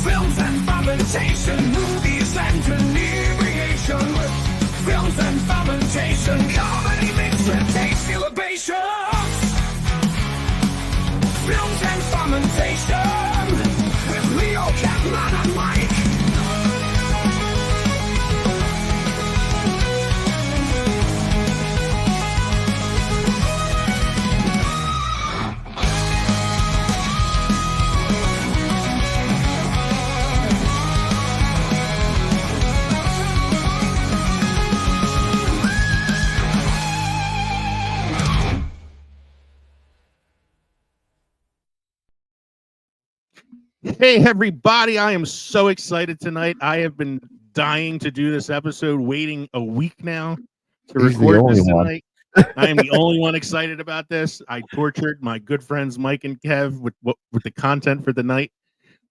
Films and fermentation, movies and inebriation. Films and fermentation, comedy mixed with tasty libations. Films and fermentation, with Leo, Kevman, and Mike. Hey, everybody. I am so excited tonight. I have been dying to do this episode, waiting a week now to record this tonight. I am the only one excited about this. I tortured my good friends Mike and Kev with the content for the night,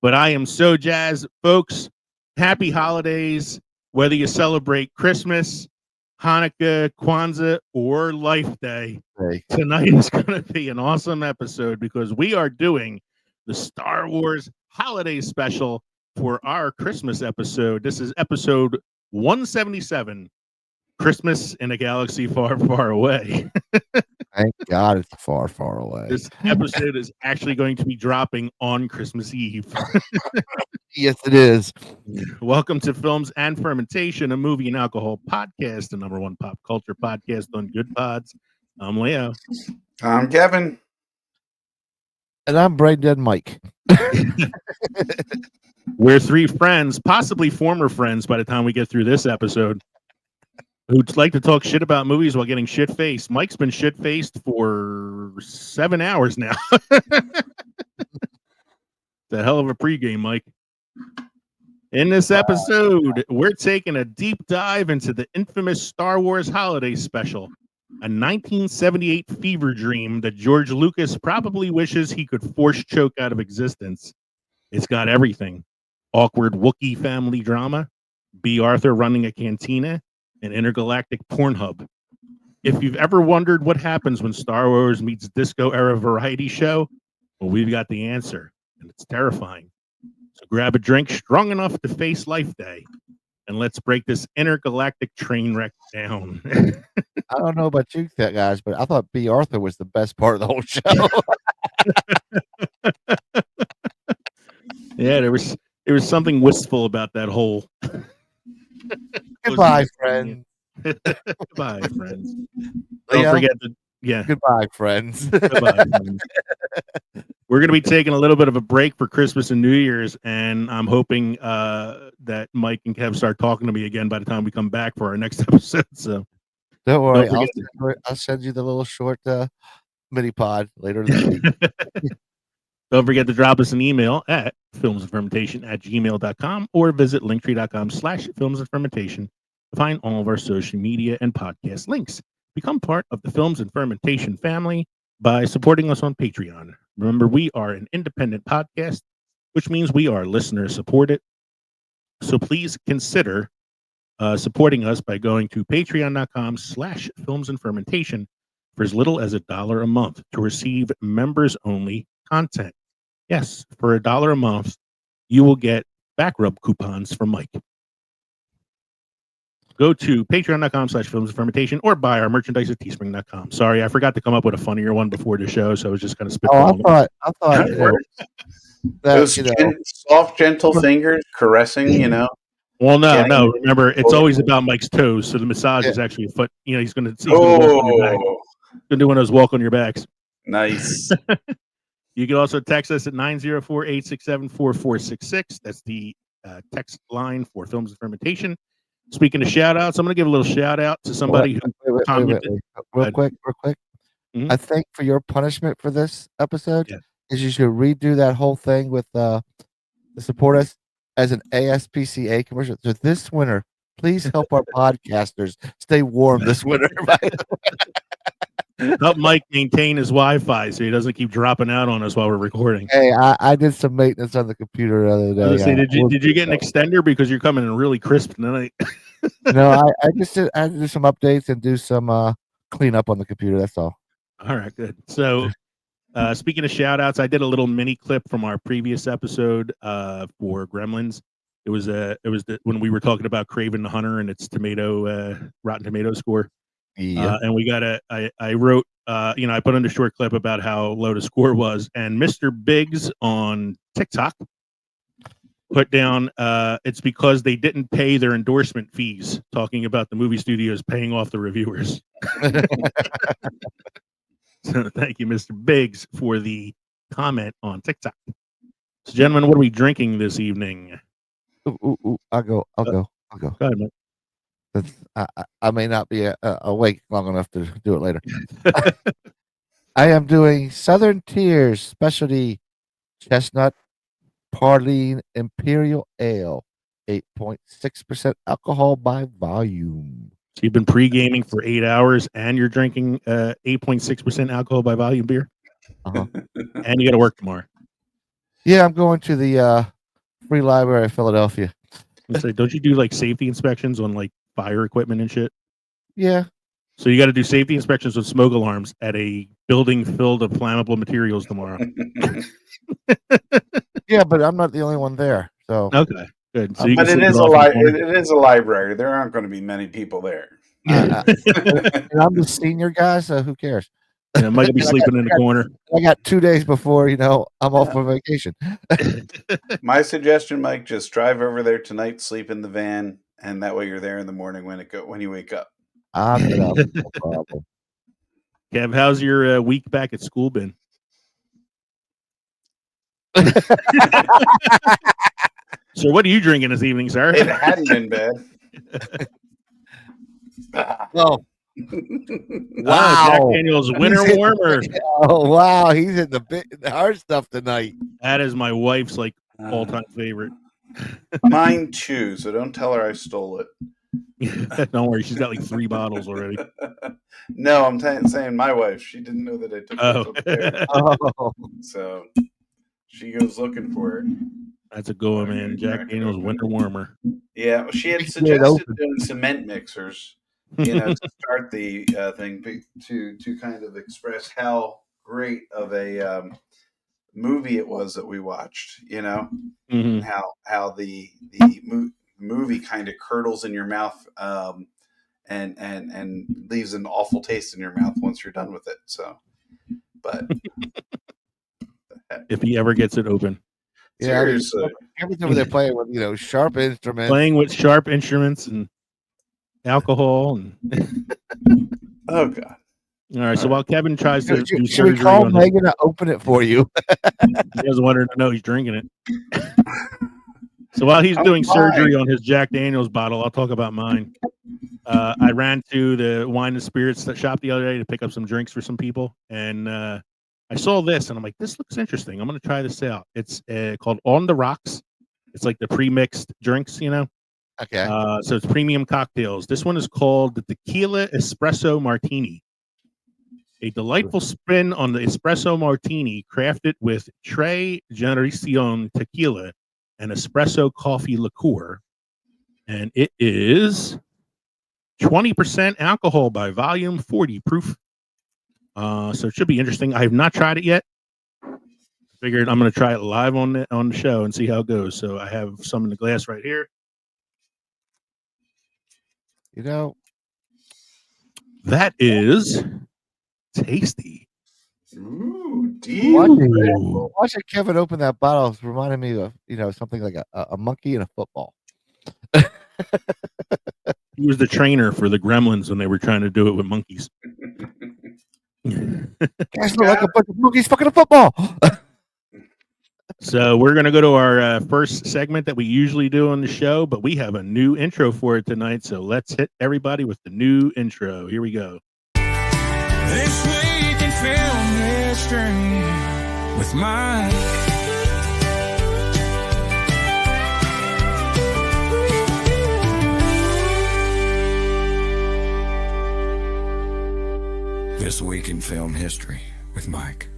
but I am so jazzed. Folks, happy holidays, whether you celebrate Christmas, Hanukkah, Kwanzaa, or Life Day. Hey. Tonight is going to be an awesome episode because we are doing the Star Wars holiday special for our Christmas episode. This is episode 177, Christmas in a Galaxy Far, Far Away. Thank God it's far, far away. This episode is actually going to be dropping on Christmas Eve. Yes, it is. Welcome to Films and Fermentation, a movie and alcohol podcast, the number one pop culture podcast on Good Pods. I'm Leo. I'm Kevin. And I'm Brain Dead Mike. We're three friends, possibly former friends by the time we get through this episode, who'd like to talk shit about movies while getting shit-faced. Mike's been shit-faced for 7 hours now. The hell of a pregame, Mike. In this episode, we're taking a deep dive into the infamous Star Wars holiday special, a 1978 fever dream that George Lucas probably wishes he could force choke out of existence. It's got everything. Awkward Wookiee family drama, Bea Arthur running a cantina, and intergalactic PornHub. If you've ever wondered what happens when Star Wars meets disco-era variety show, well, we've got the answer, and it's terrifying. So grab a drink strong enough to face Life Day, and let's break this intergalactic train wreck down. I don't know about you guys, but I thought Bea Arthur was the best part of the whole show. Yeah, there was something wistful about that whole. Goodbye, friends. Goodbye, friends. Leo? Don't forget to Goodbye, friends. Goodbye, friends. We're going to be taking a little bit of a break for Christmas and New Year's, and I'm hoping that Mike and Kev start talking to me again by the time we come back for our next episode. So Don't worry, Don't I'll send you the little short mini pod later this week. don't forget to drop us an email at filmsandfermentation@gmail.com or visit linktree.com/filmsandfermentation to find all of our social media and podcast links. Become part of the Films and Fermentation family by supporting us on Patreon. Remember, we are an independent podcast, which means we are listener supported. So please consider supporting us by going to patreon.com/filmsandfermentation for as little as $1 a month to receive members only content. Yes, for $1 a month, you will get back rub coupons from Mike. Go to patreon.com/filmsandfermentation or buy our merchandise at teespring.com. Sorry, I forgot to come up with a funnier one before the show, so I was just kind of spitballing. I thought Those soft, gentle fingers caressing, Well, no. Remember, it's always about Mike's toes, so the massage is actually a foot. He's going to walk on your back. He's going to do one of those walk on your backs. Nice. You can also text us at 904-867-4466. That's the text line for Films and Fermentation. Speaking of shout outs, I'm going to give a little shout out to somebody who commented. Real quick. Mm-hmm. I think for your punishment for this episode is you should redo that whole thing with the support us as an ASPCA commercial. So this winter, please help our podcasters stay warm this winter. Help Mike maintain his Wi-Fi so he doesn't keep dropping out on us while we're recording. Hey, I did some maintenance on the computer the other day. Did you get an extender because you're coming in really crisp tonight? No, I had to do some updates and do some cleanup on the computer. That's all. All right, good. So Speaking of shout outs, I did a little mini clip from our previous episode for Gremlins. It was when we were talking about Craven the Hunter and its Rotten Tomato score. Yeah. And we got I wrote, I put in a short clip about how low the score was, and Mr. Biggs on TikTok put down it's because they didn't pay their endorsement fees, talking about the movie studios paying off the reviewers. So thank you, Mr. Biggs, for the comment on TikTok. So, gentlemen, what are we drinking this evening? Ooh, I'll go. Go ahead, Mike. I may not be awake long enough to do it later. I am doing Southern Tiers Specialty Chestnut Parleen Imperial Ale, 8.6% alcohol by volume. So you've been pre-gaming for 8 hours, and you're drinking 8.6% alcohol by volume beer, and you got to work tomorrow. Yeah, I'm going to the Free Library of Philadelphia. So don't you do like safety inspections on like fire equipment and shit? Yeah. So you got to do safety inspections with smoke alarms at a building filled with flammable materials tomorrow. Yeah, but I'm not the only one there. So okay, good. So but it is a library. There aren't going to be many people there. And I'm the senior guy, so who cares? Mike will be sleeping in the corner. I got 2 days before, I'm off on vacation. My suggestion, Mike, just drive over there tonight, sleep in the van, and that way you're there in the morning when you wake up. I'll get up. No problem. Kev, how's your week back at school been? So what are you drinking this evening, sir? It hadn't been bad. Oh. Wow. Jack Daniel's Winter Warmer. Oh, wow. He's in the hard stuff tonight. That is my wife's all-time favorite. Mine too, so don't tell her I stole it. Don't worry. She's got like 3 bottles already. No, I'm saying my wife. She didn't know that I took it up there. Oh. So she goes looking for it. That's a good one, man. Jack Daniel's Winter Warmer. Yeah, she had suggested doing cement mixers, to start the thing to kind of express how great of a movie it was that we watched. Mm-hmm. How the movie kind of curdles in your mouth and leaves an awful taste in your mouth once you're done with it. So, but if he ever gets it open. Yeah, seriously. Everything over there playing with, sharp instruments. Playing with sharp instruments and alcohol. And oh, God. All right, so while Kevin tries to do should we call Megan to open it for you? He doesn't want her to know he's drinking it. So while he's doing surgery on his Jack Daniel's bottle, I'll talk about mine. I ran to the wine and spirits shop the other day to pick up some drinks for some people, and I saw this, and I'm like, this looks interesting. I'm going to try this out. It's called On the Rocks. It's like the pre-mixed drinks, Okay. So it's premium cocktails. This one is called the Tequila Espresso Martini. A delightful spin on the espresso martini crafted with Tre Generacion tequila and espresso coffee liqueur. And it is 20% alcohol by volume, 40 proof. So it should be interesting. I have not tried it yet. Figured I'm going to try it live on the show and see how it goes. So I have some in the glass right here. That is tasty. Ooh, deep. Watching Kevin open that bottle reminded me of something like a monkey and a football. He was the trainer for the Gremlins when they were trying to do it with monkeys. Guys look like a bunch of monkeys fucking a football. So we're going to go to our first segment that we usually do on the show, but we have a new intro for it tonight. So let's hit everybody with the new intro. Here we go. This week in film history with Mike. This week in film history with Mike.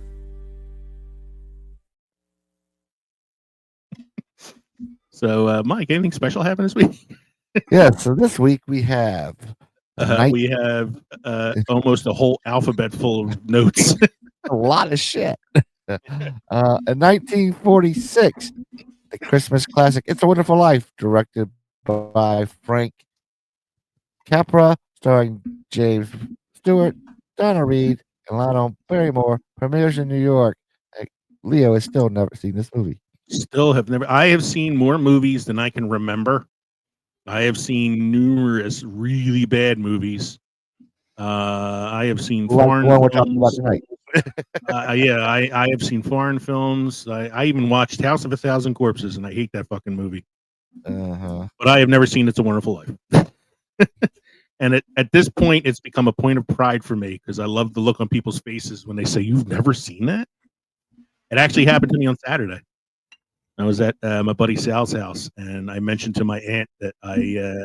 So, Mike, anything special happen this week? Yeah, so this week we have almost a whole alphabet full of notes. a lot of shit. In 1946, the Christmas classic "It's a Wonderful Life," directed by Frank Capra, starring James Stewart, Donna Reed, and Lionel Barrymore, premieres in New York. Leo has still never seen this movie. Still have never. I have seen more movies than I can remember. I have seen numerous really bad movies. I have seen Like the foreign one we're talking about films. tonight. Yeah, I have seen foreign films. I even watched House of a Thousand Corpses, and I hate that fucking movie. Uh-huh. But I have never seen It's a Wonderful Life. And at this point, it's become a point of pride for me because I love the look on people's faces when they say, "You've never seen that?" It actually happened to me on Saturday. I was at my buddy Sal's house, and I mentioned to my aunt that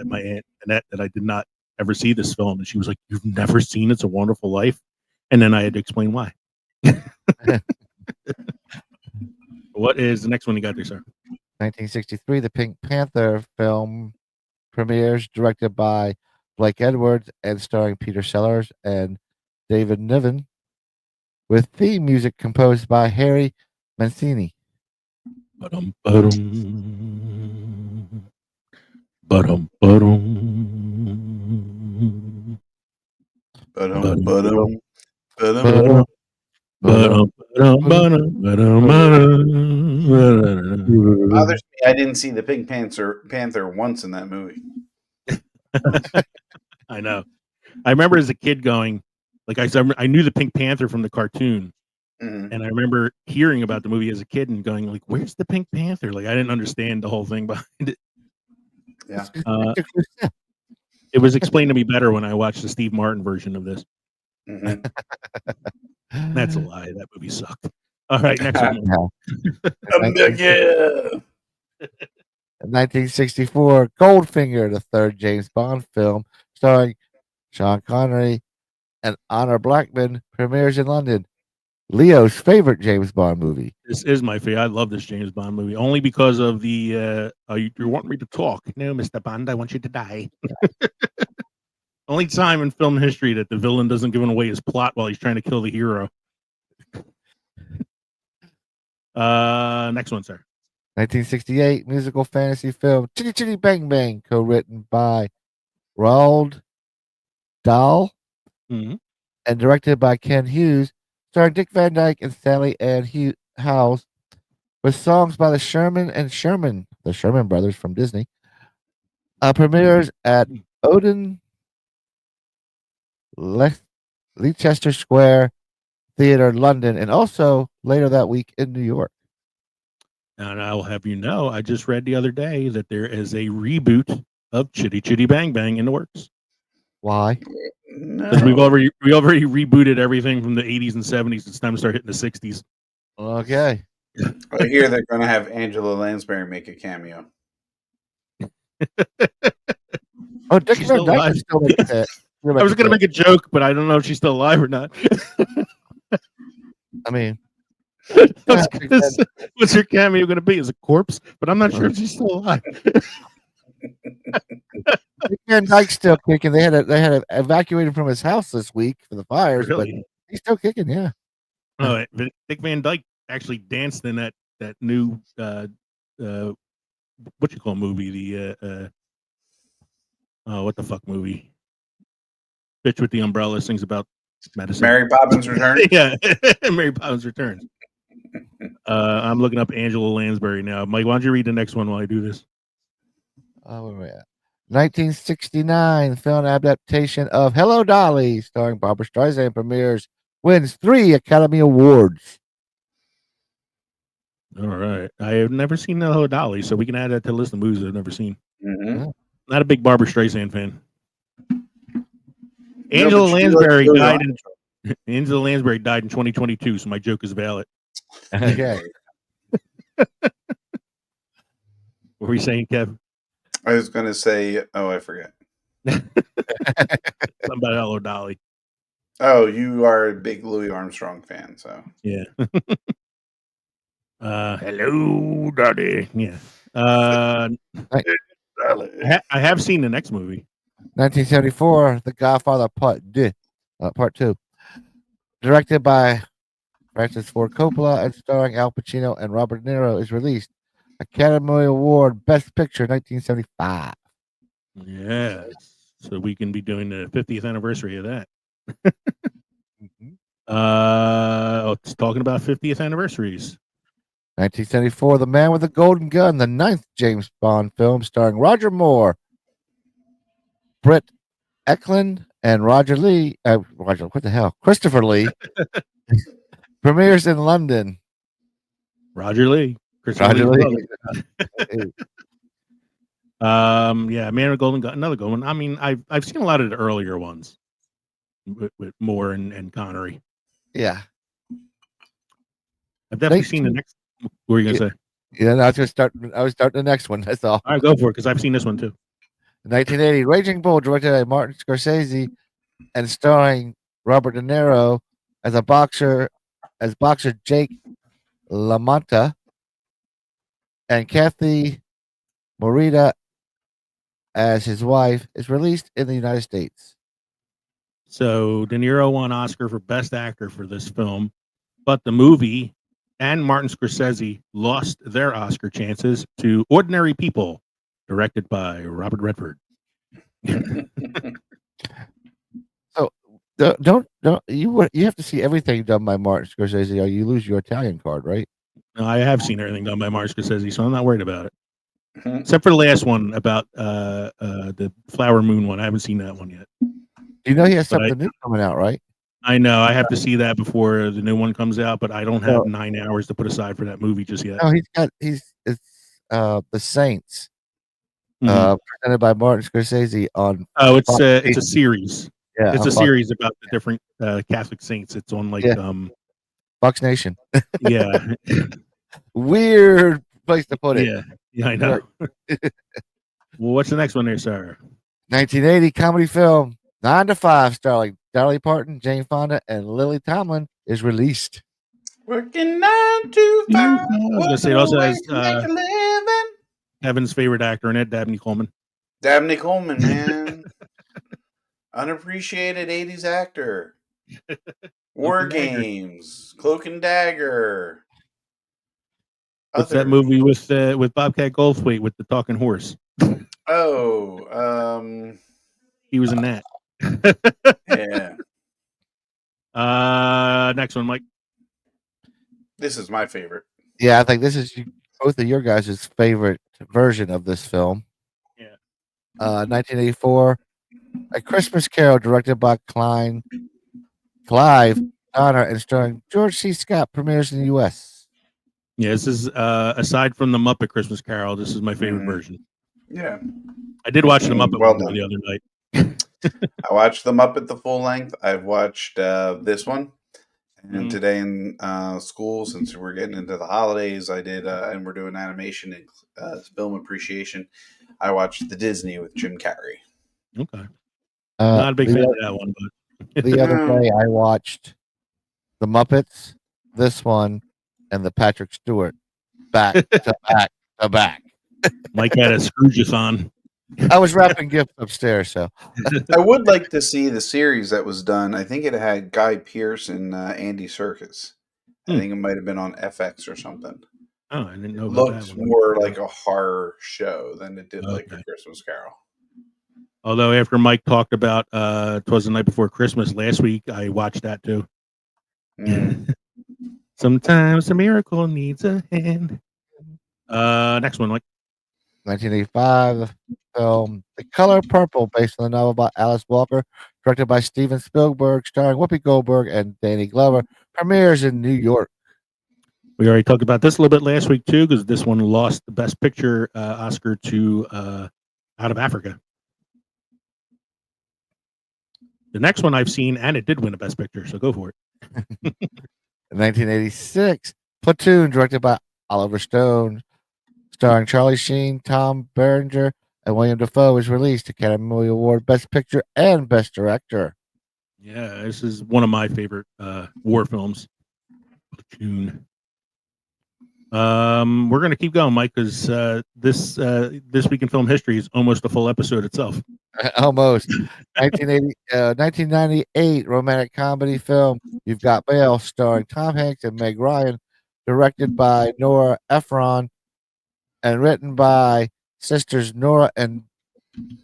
my aunt Annette, that I did not ever see this film, and she was like, "You've never seen It's a Wonderful Life?" And then I had to explain why. What is the next one you got there, sir? 1963, the Pink Panther film premieres, directed by Blake Edwards and starring Peter Sellers and David Niven, with theme music composed by Harry Mancini. Ba-dum, ba-dum. Ba-dum, ba-dum. Ba-dum, Ba-dum, ba-dum, ba-dum, ba-dum, ba-dum, ba-dum, ba-dum. bothers me. I didn't see the Pink Panther once in that movie. I know. I remember as a kid going, like I knew the Pink Panther from the cartoon, Mhm. and I remember hearing about the movie as a kid and going, like, "Where's the Pink Panther?" Like I didn't understand the whole thing behind it. Yeah. It was explained to me better when I watched the Steve Martin version of this. Mhm. That's a lie. That movie sucked. All right, next one. I'm back, yeah. 1964, Goldfinger, the third James Bond film starring Sean Connery and Honor Blackman, premieres in London. Leo's favorite James Bond movie. This is my favorite. I love this James Bond movie only because of the. You want me to talk? No, Mr. Bond, I want you to die. Only time in film history that the villain doesn't give away his plot while he's trying to kill the hero. Next one, sir. 1968 musical fantasy film Chitty Chitty Bang Bang, co-written by Roald Dahl Mm-hmm. and directed by Ken Hughes, starring Dick Van Dyke and Sally Ann Howes, with songs by the Sherman brothers from Disney. Premieres at Odin Leicester Square Theatre, London, and also later that week in New York. And I will have you know, I just read the other day that there is a reboot of Chitty Chitty Bang Bang in the works. Why? Because we already rebooted everything from the 80s and 70s. It's time to start hitting the 60s. Okay. I hear they're going to have Angela Lansbury make a cameo. Oh, Dick She's Van still Dyke alive. is still making it. I was going to make a joke, but I don't know if she's still alive or not. I mean, what's her cameo going to be? Is a corpse? But I'm not sure if she's still alive. Dick Van Dyke's still kicking. They had to evacuate him from his house this week for the fires, Really? but he's still kicking. Yeah. Oh, Dick Van Dyke actually danced in that new what you call movie? The what the fuck movie? Bitch with the umbrella sings about medicine. Mary Poppins Returns. Yeah, Mary Poppins Returns. I'm looking up Angela Lansbury now. Mike, why don't you read the next one while I do this? Where are we at? 1969 film adaptation of Hello Dolly, starring Barbara Streisand, premieres, wins 3 Academy Awards. All right, I have never seen Hello Dolly, so we can add that to the list of movies I've never seen. Mm-hmm. Not a big Barbara Streisand fan. Angela Lansbury died in 2022, so my joke is valid. Okay. What were you saying, Kev? I was going to say, I forget. Something about Hello Dolly. Oh, you are a big Louis Armstrong fan, so yeah. Hello, Daddy. Yeah. I have seen the next movie. 1974, The Godfather Part 2, directed by Francis Ford Coppola and starring Al Pacino and Robert De Niro, is released. Academy Award Best Picture 1975. Yes. So we can be doing the 50th anniversary of that. It's talking about 50th anniversaries. 1974, The Man with the Golden Gun, the 9th James Bond film starring Roger Moore, Britt Eklund, and Roger Lee. Christopher Lee. Premieres in London. Roger Lee. Roger Lee. Yeah, Man with Golden Gun, another good one. I mean, I've seen a lot of the earlier ones with Moore and Connery. Yeah. I've definitely seen the next. What were you gonna say? Yeah, no, I was starting the next one. That's all. All right, go for it, because I've seen this one too. 1980, Raging Bull, directed by Martin Scorsese and starring Robert De Niro as boxer Jake LaMotta and Kathy Morita as his wife, is released in the United States. So De Niro won Oscar for Best Actor for this film, but the movie and Martin Scorsese lost their Oscar chances to Ordinary People, directed by Robert Redford. So don't you have to see everything done by Martin Scorsese, or you lose your Italian card, right? No, I have seen everything done by Martin Scorsese, so I'm not worried about it. Except for the last one about the Flower Moon one. I haven't seen that one yet. You know he has something new coming out, right? I know. I have to see that before the new one comes out, but I don't have 9 hours to put aside for that movie just yet. No, it's The Saints, presented by Martin Scorsese on. Oh, it's a series. Yeah, it's a series about the different Catholic saints. It's on Fox Nation. Yeah. Weird place to put it. Yeah, I know. Well, what's the next one there, sir? 1980 comedy film 9 to 5, starring Dolly Parton, Jane Fonda, and Lily Tomlin, is released. Working 9 to 5. I was gonna say it also has make a living. Kevin's favorite actor in it, Dabney Coleman. Dabney Coleman, man. Unappreciated 80s actor. War Games, Cloak and Dagger. What's that movie with Bobcat Goldthwait with the talking horse? He was in that. Yeah. Next one, Mike. This is my favorite. Yeah, I think this is both of your guys' favorite version of this film. Yeah. 1984, A Christmas Carol, directed by Clive Donner and starring George C. Scott, premieres in the U.S. Yeah, this is aside from the Muppet Christmas Carol, this is my favorite version. Yeah. I did watch the Muppet one the other night. I watched the Muppet the full length. I've watched this one. And today in school, since we're getting into the holidays, I did, and we're doing animation and film appreciation. I watched the Disney with Jim Carrey. Okay. Not a big fan of that one, but the other day I watched the Muppets, this one, and the Patrick Stewart back to back to back. Mike had a Scrooge-a-thon. I was wrapping gifts upstairs, so I would like to see the series that was done. I think it had Guy Pearce and Andy Serkis. I think it might have been on FX or something. Oh, I didn't know. It looked more like a horror show than it did like a Christmas Carol. Although after Mike talked about "'Twas the Night Before Christmas" last week, I watched that too. Sometimes a miracle needs a hand. Next one, Mike. 1985 film The Color Purple, based on the novel by Alice Walker, directed by Steven Spielberg, starring Whoopi Goldberg and Danny Glover, premieres in New York. We already talked about this a little bit last week too, because this one lost the Best Picture Oscar to Out of Africa. The next one I've seen, and it did win a Best Picture, so go for it. 1986, Platoon, directed by Oliver Stone, starring Charlie Sheen, Tom Berenger, and William Dafoe, is released. Academy Award Best Picture and Best Director. Yeah, this is one of my favorite war films. Platoon. We're going to keep going, Mike, because this week in film history is almost a full episode itself. Almost. 1998 romantic comedy film. You've Got Mail, starring Tom Hanks and Meg Ryan, directed by Nora Ephron, and written by sisters Nora and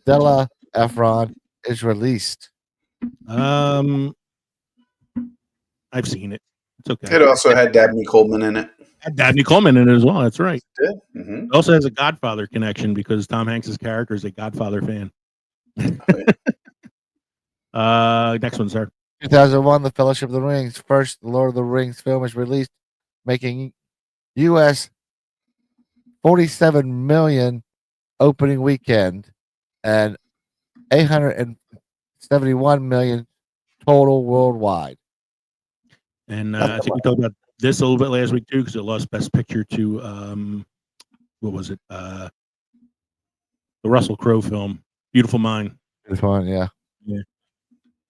Della Ephron, is released. I've seen it. It's okay. It also had Dabney Coleman in it. Had Dabney Coleman in it as well. That's right. Did? Mm-hmm. It also has a Godfather connection because Tom Hanks' character is a Godfather fan. Next one, sir. 2001, The Fellowship of the Rings. First Lord of the Rings film is released, making U.S. 47 million opening weekend and 871 million total worldwide. And I think we talked about this a little bit last week too, because it lost Best Picture to what was it? The Russell Crowe film, Beautiful Mind. Beautiful Mind, yeah. Yeah.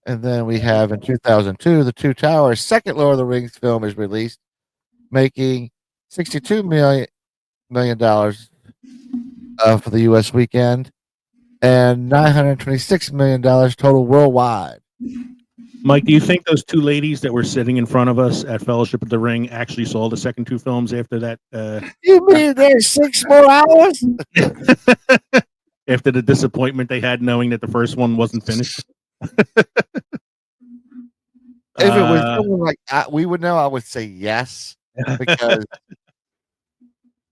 And then we have in 2002, The Two Towers. Second Lord of the Rings film is released, making $62 million for the U.S. weekend and $926 million total worldwide. Mike, do you think those two ladies that were sitting in front of us at Fellowship of the Ring actually saw the second two films after that? You mean there's 6 more hours? After the disappointment they had knowing that the first one wasn't finished? If it was someone like we would know, I would say yes, because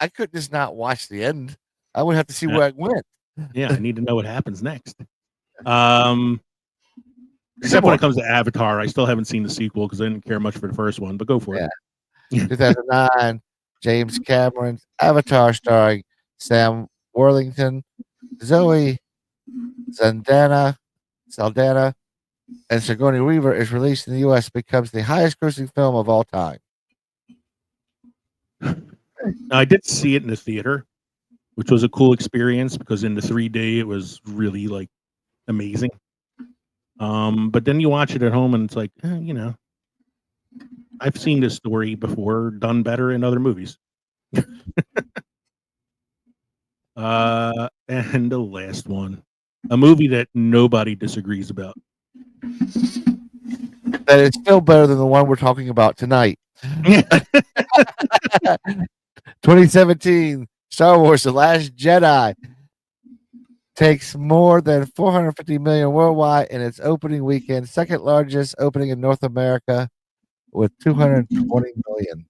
I could just not watch the end. I would have to see where it went. Yeah, I need to know what happens next. Except when it comes to Avatar, I still haven't seen the sequel because I didn't care much for the first one, but go for it. 2009, James Cameron's Avatar, starring Sam Worthington, Zoe Saldana, and Sigourney Weaver, is released in the U.S., becomes the highest grossing film of all time. I did see it in the theater, which was a cool experience because in the 3D it was really like amazing. But then you watch it at home and it's like, I've seen this story before, done better in other movies. And the last one, a movie that nobody disagrees about. That is still better than the one we're talking about tonight. 2017, Star Wars: The Last Jedi takes more than 450 million worldwide in its opening weekend, second largest opening in North America with 220 million.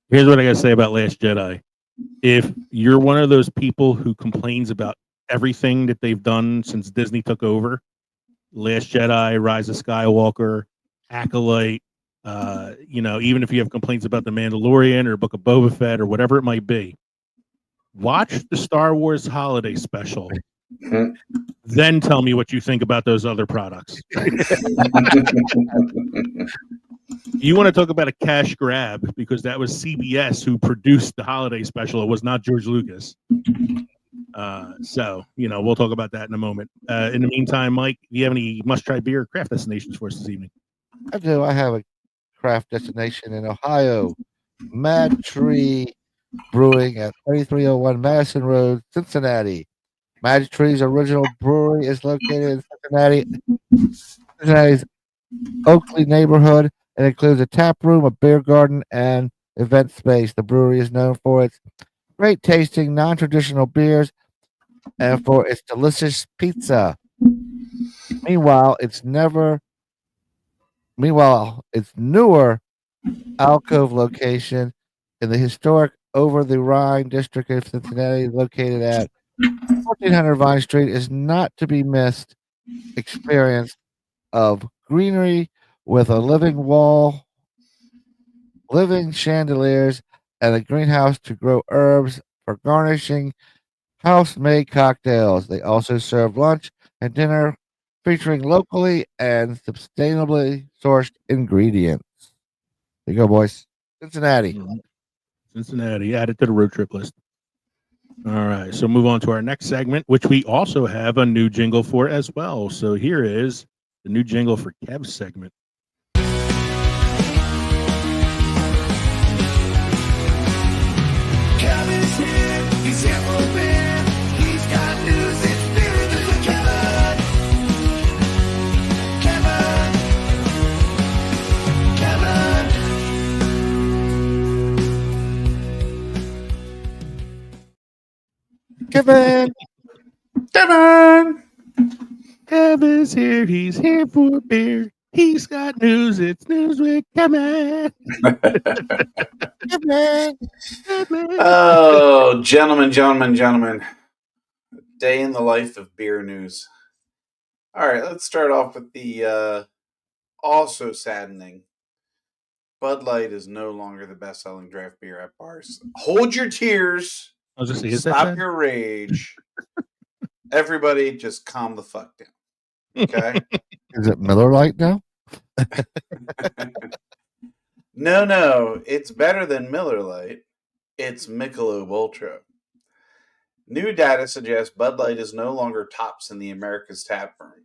Here's what I gotta say about Last Jedi. If you're one of those people who complains about everything that they've done since Disney took over, Last Jedi, Rise of Skywalker, Acolyte, even if you have complaints about The Mandalorian or Book of Boba Fett or whatever it might be, watch the Star Wars Holiday Special. Then tell me what you think about those other products. You want to talk about a cash grab, because that was CBS who produced the Holiday Special. It was not George Lucas. We'll talk about that in a moment. In the meantime, Mike, do you have any must-try beer or craft destinations for us this evening? I do. I have a craft destination in Ohio, Mad Tree Brewing at 3301 Madison Road, Cincinnati. Mad Tree's original brewery is located in Cincinnati's Oakley neighborhood, and includes a tap room, a beer garden, and event space. The brewery is known for its great tasting, non-traditional beers and for its delicious pizza. Meanwhile, its newer alcove location in the historic Over the Rhine district of Cincinnati, located at 1400 Vine Street, is not to be missed experience of greenery with a living chandeliers, and a greenhouse to grow herbs for garnishing house-made cocktails. They also serve lunch and dinner featuring locally and sustainably sourced ingredients. There you go, boys. Cincinnati. Cincinnati, add it to the road trip list. All right, so move on to our next segment, which we also have a new jingle for as well. So here is the new jingle for Kev's segment. Kev is here, he's here for beer. He's got news, it's beer in the Kev Kevman. Kevman! Kevin's here. He's here for beer. He's got news. It's news with Kevin. Kevman. Oh, gentlemen. Day in the life of beer news. All right, let's start off with the also saddening. Bud Light is no longer the best-selling draft beer at bars. Hold your tears. I was just saying, is that Stop sad? your rage. Everybody just calm the fuck down. Okay? Is it Miller Lite now? No. It's better than Miller Lite. It's Michelob Ultra. New data suggests Bud Light is no longer tops in the America's tap room,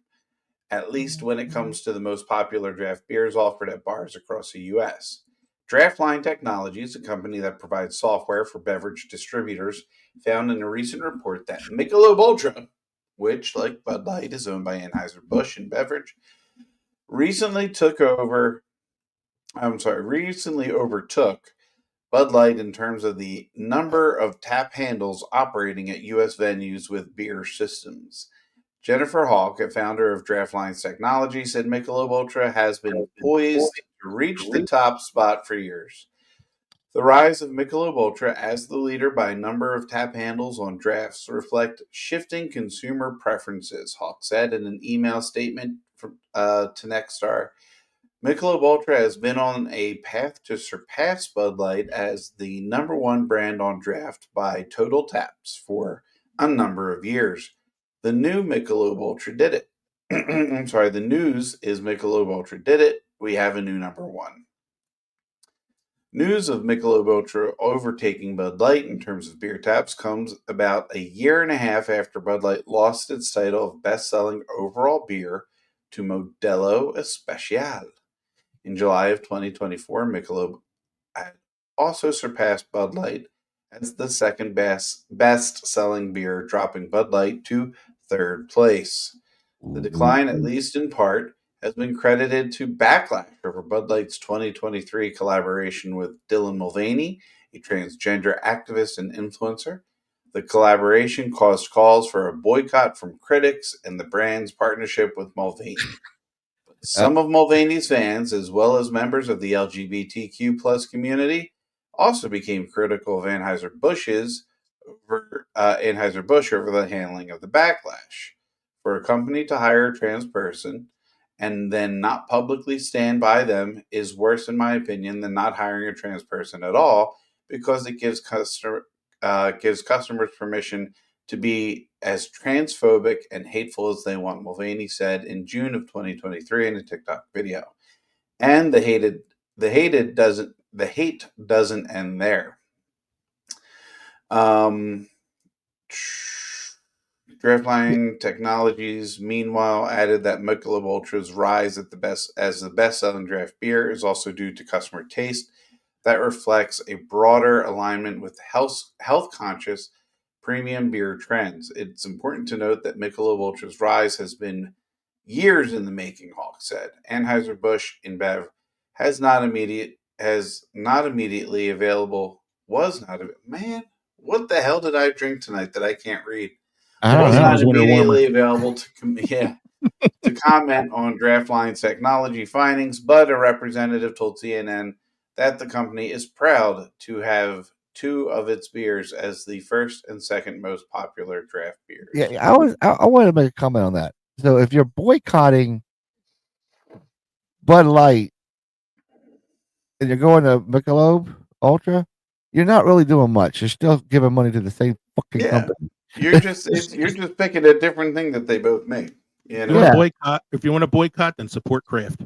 at least when it comes to the most popular draft beers offered at bars across the U.S. Draftline Technologies, a company that provides software for beverage distributors, found in a recent report that Michelob Ultra, which, like Bud Light, is owned by Anheuser-Busch and Beverage, recently overtook Bud Light in terms of the number of tap handles operating at U.S. venues with beer systems. Jennifer Hawk, a founder of Draftlines Technology, said Michelob Ultra has been poised to reach the top spot for years. The rise of Michelob Ultra as the leader by number of tap handles on drafts reflect shifting consumer preferences, Hawk said in an email statement to Nexstar. Michelob Ultra has been on a path to surpass Bud Light as the number one brand on draft by total taps for a number of years. The new Michelob Ultra did it. I'm sorry, the news is Michelob Ultra did it. We have a new number one. News of Michelob Ultra overtaking Bud Light in terms of beer taps comes about a year and a half after Bud Light lost its title of best-selling overall beer to Modelo Especial. In July of 2024, Michelob had also surpassed Bud Light as the second best-selling beer, dropping Bud Light to third place. The decline, at least in part, has been credited to backlash over Bud Light's 2023 collaboration with Dylan Mulvaney, a transgender activist and influencer. The collaboration caused calls for a boycott from critics and the brand's partnership with Mulvaney. Some of Mulvaney's fans, as well as members of the LGBTQ plus community, also became critical of Anheuser-Busch over the handling of the backlash. For a company to hire a trans person and then not publicly stand by them is worse, in my opinion, than not hiring a trans person at all, because it gives customers permission to be as transphobic and hateful as they want, Mulvaney said in June of 2023 in a TikTok video. And the hate doesn't end there. Draftline Technologies, meanwhile, added that Michelob Ultra's rise as the best-selling draft beer is also due to customer taste that reflects a broader alignment with health-conscious premium beer trends. It's important to note that Michelob Ultra's rise has been years in the making, Hawk said. Anheuser-Busch InBev was not immediately available. Man, what the hell did I drink tonight that I can't read? I don't Was know. not immediately available to comment on Draftline's technology findings, but a representative told CNN that the company is proud to have two of its beers as the first and second most popular draft beers. Yeah, I wanted to make a comment on that. So if you're boycotting Bud Light and you're going to Michelob Ultra, you're not really doing much. You're still giving money to the same fucking company. You're just picking a different thing that they both make. You know? If you want to boycott, then support craft.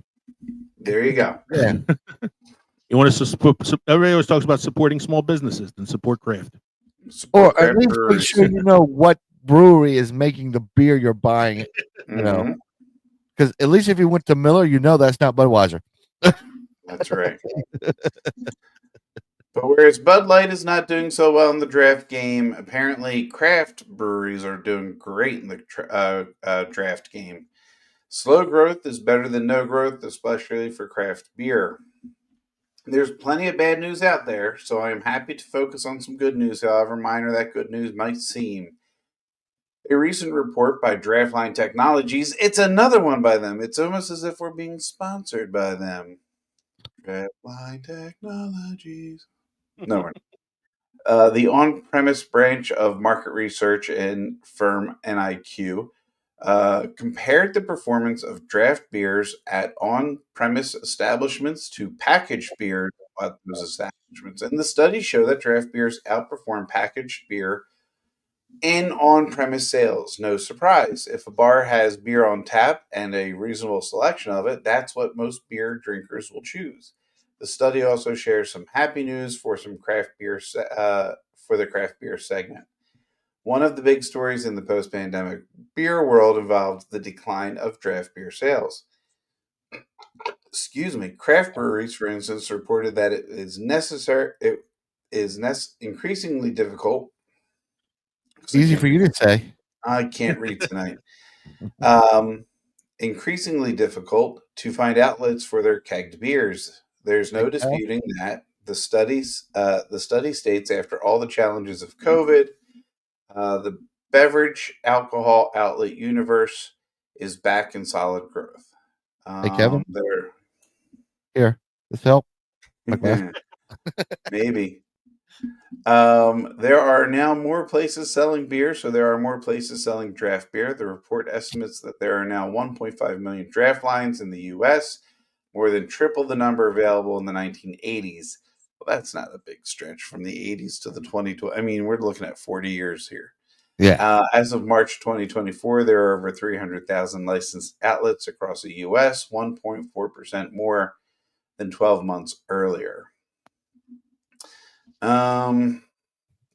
There you go. Yeah. You want to support? Everybody always talks about supporting small businesses, then support craft. Or at least make sure you know what brewery is making the beer you're buying. You know, because at least if you went to Miller, you know that's not Budweiser. That's right. But whereas Bud Light is not doing so well in the draft game, apparently craft breweries are doing great in the draft game. Slow growth is better than no growth, especially for craft beer. There's plenty of bad news out there, so I am happy to focus on some good news, however minor that good news might seem. A recent report by Draftline Technologies, it's another one by them. It's almost as if we're being sponsored by them. Draftline Technologies. No, we're not. The on-premise branch of market research and firm NIQ compared the performance of draft beers at on-premise establishments to packaged beers at those establishments. And the studies show that draft beers outperform packaged beer in on-premise sales. No surprise. If a bar has beer on tap and a reasonable selection of it, that's what most beer drinkers will choose. The study also shares some happy news for some craft beer for the craft beer segment. One of the big stories in the post-pandemic beer world involved the decline of draft beer sales. Excuse me. Craft breweries, for instance, reported that it is increasingly difficult. Easy for you to say. I can't read tonight. Increasingly difficult to find outlets for their kegged beers. There's no disputing that. The study states after all the challenges of COVID, the beverage alcohol outlet universe is back in solid growth. Hey, Kevin. There, Here, this help. My glass. maybe. There are now more places selling beer, so there are more places selling draft beer. The report estimates that there are now 1.5 million draft lines in the U.S., more than triple the number available in the 1980s. Well, that's not a big stretch from the 80s to the 2020. I mean, we're looking at 40 years here. Yeah. As of March 2024, there are over 300,000 licensed outlets across the U.S., 1.4% more than 12 months earlier.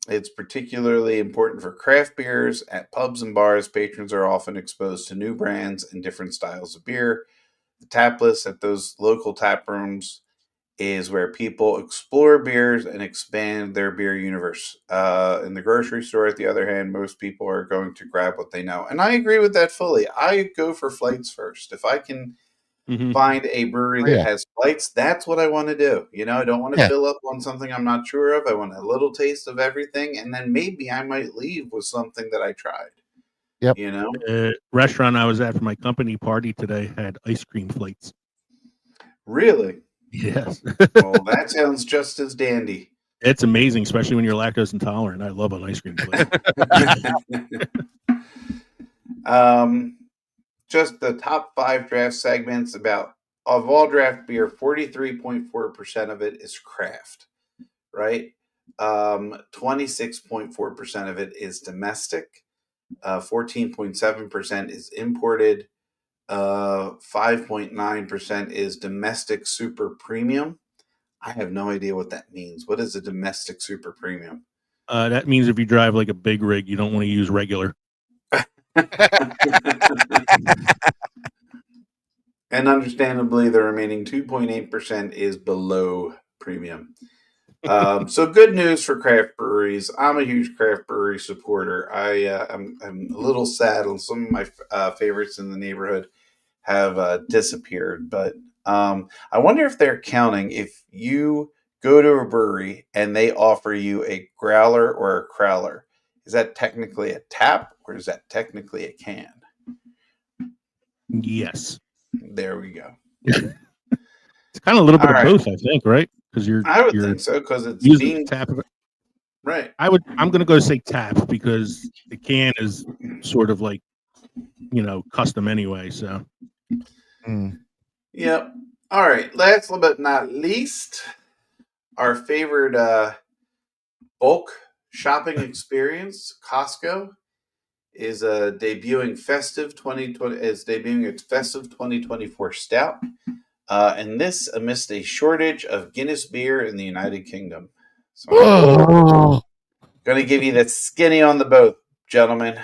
It's particularly important for craft beers. At pubs and bars, patrons are often exposed to new brands and different styles of beer. The tap list at those local tap rooms is where people explore beers and expand their beer universe. In the grocery store, at the other hand, most people are going to grab what they know. And I agree with that fully. I go for flights first. If I can find a brewery that has flights, that's what I want to do. You know, I don't want to fill up on something I'm not sure of. I want a little taste of everything, and then maybe I might leave with something that I tried. Yep. You know, restaurant I was at for my company party today had ice cream flights. Really? Yes. Well, that sounds just as dandy. It's amazing, especially when you're lactose intolerant. I love an ice cream plate. Just the top 5 draft segments of all draft beer, 43.4% of it is craft, right? 26.4% of it is domestic. 14.7% is imported. 5.9% is domestic super premium. I have no idea what that means. What is a domestic super premium? That means if you drive like a big rig, you don't want to use regular. And understandably, the remaining 2.8% is below premium. So good news for craft breweries. I'm a huge craft brewery supporter. I'm a little sad on some of my favorites in the neighborhood have disappeared, but I wonder if they're counting if you go to a brewery and they offer you a growler or a crowler. Is that technically a tap or is that technically a can? Yes. There we go. It's kind of a little bit of both, I think, right? Because I would think so because it's using being tap. right. I'm going to go say tap because the can is sort of like, custom anyway. So. Yep. All right. Last but not least, our favorite bulk shopping experience, Costco, is debuting its festive 2024 stout, and this amidst a shortage of Guinness beer in the United Kingdom. So I'm going to give you the skinny on the boat, gentlemen.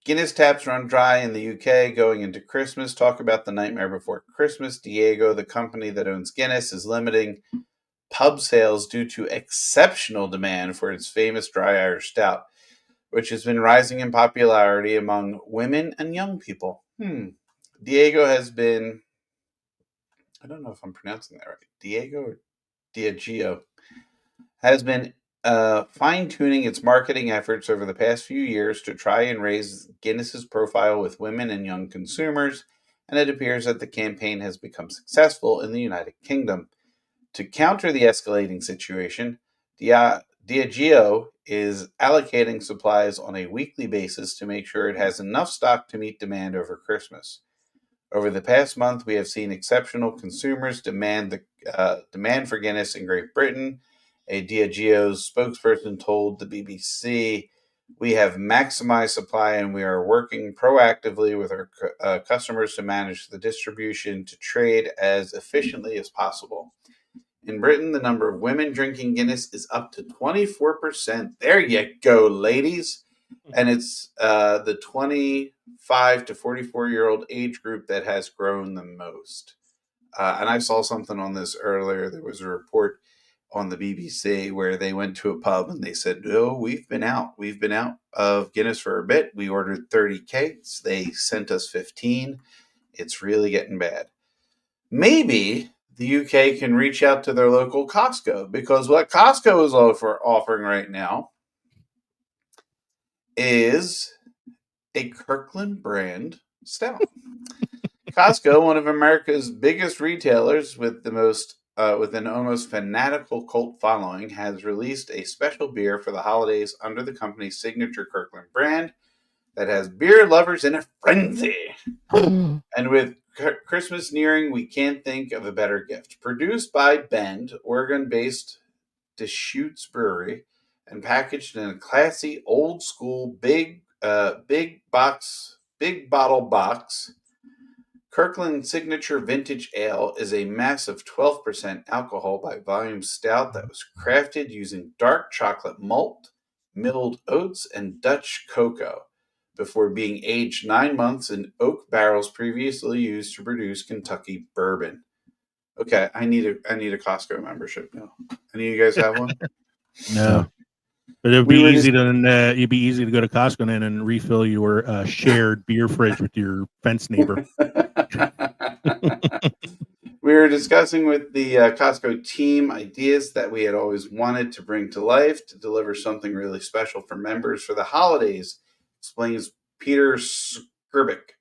Guinness taps run dry in the UK going into Christmas. Talk about the nightmare before Christmas. Diego, the company that owns Guinness, is limiting pub sales due to exceptional demand for its famous dry Irish stout, which has been rising in popularity among women and young people. Diego has been, I don't know if I'm pronouncing that right, Diego or Diageo, has been fine-tuning its marketing efforts over the past few years to try and raise Guinness's profile with women and young consumers, and it appears that the campaign has become successful in the United Kingdom. To counter the escalating situation, Diageo is allocating supplies on a weekly basis to make sure it has enough stock to meet demand over Christmas. Over the past month, we have seen exceptional consumers demand for Guinness in Great Britain. A Diageo's spokesperson told the BBC, "We have maximized supply and we are working proactively with our customers to manage the distribution to trade as efficiently as possible." In Britain, the number of women drinking Guinness is up to 24%. There you go, ladies. And it's the 25 to 44-year-old age group that has grown the most. And I saw something on this earlier. There was a report on the BBC where they went to a pub and they said, "Oh, we've been out. We've been out of Guinness for a bit. We ordered 30 kegs. They sent us 15. It's really getting bad." Maybe the UK can reach out to their local Costco, because what Costco is offering right now is a Kirkland brand stout. Costco, one of America's biggest retailers with an almost fanatical cult following, has released a special beer for the holidays under the company's signature Kirkland brand that has beer lovers in a frenzy. And with Christmas nearing, we can't think of a better gift. Produced by Bend, Oregon-based Deschutes Brewery, and packaged in a classy, old-school, big bottle box, Kirkland Signature Vintage Ale is a massive 12% alcohol by volume stout that was crafted using dark chocolate malt, milled oats, and Dutch cocoa, before being aged 9 months in oak barrels previously used to produce Kentucky bourbon. Okay, I need a Costco membership now. Any of you guys have one? No. But it'd be easy it'd be easy to go to Costco and refill your shared beer fridge with your fence neighbor. We were discussing with the Costco team ideas that we had always wanted to bring to life to deliver something really special for members for the holidays, explains Peter Skrbik,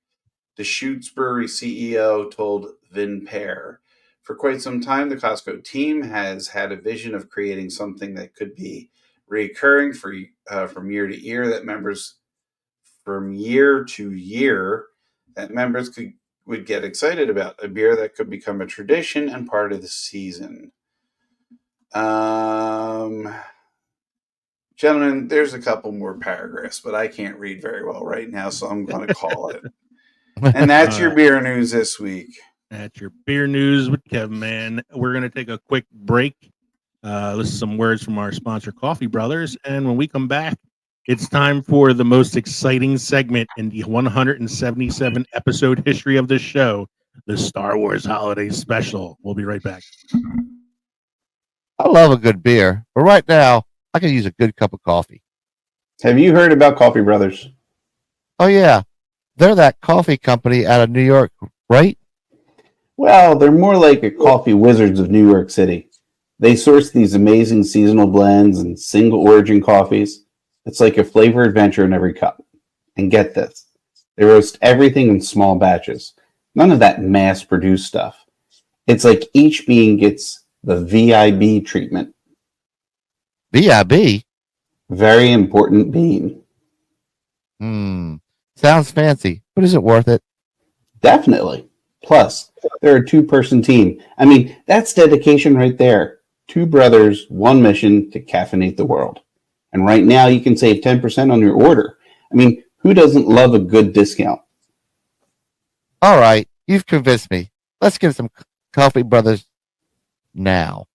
the Deschutes Brewery CEO, told Vin Pear. For quite some time, the Costco team has had a vision of creating something that could be recurring from year to year, that members would get excited about, a beer that could become a tradition and part of the season. Gentlemen, there's a couple more paragraphs, but I can't read very well right now, so I'm going to call it. And that's your beer news this week. That's your beer news with Kevman. We're going to take a quick break. Listen to some words from our sponsor, Coffee Brothers. And when we come back, it's time for the most exciting segment in the 177 episode history of this show, the Star Wars Holiday Special. We'll be right back. I love a good beer, but right now, I could use a good cup of coffee. Have you heard about Coffee Brothers? Oh, yeah. They're that coffee company out of New York, right? Well, they're more like a coffee wizards of New York City. They source these amazing seasonal blends and single origin coffees. It's like a flavor adventure in every cup. And get this, they roast everything in small batches. None of that mass-produced stuff. It's like each bean gets the VIB treatment. VIB? Very important bean. Sounds fancy, but is it worth it? Definitely. Plus, they're a two-person team. I mean, that's dedication right there. Two brothers, one mission to caffeinate the world. And right now, you can save 10% on your order. I mean, who doesn't love a good discount? All right, you've convinced me. Let's get some Coffee Brothers now.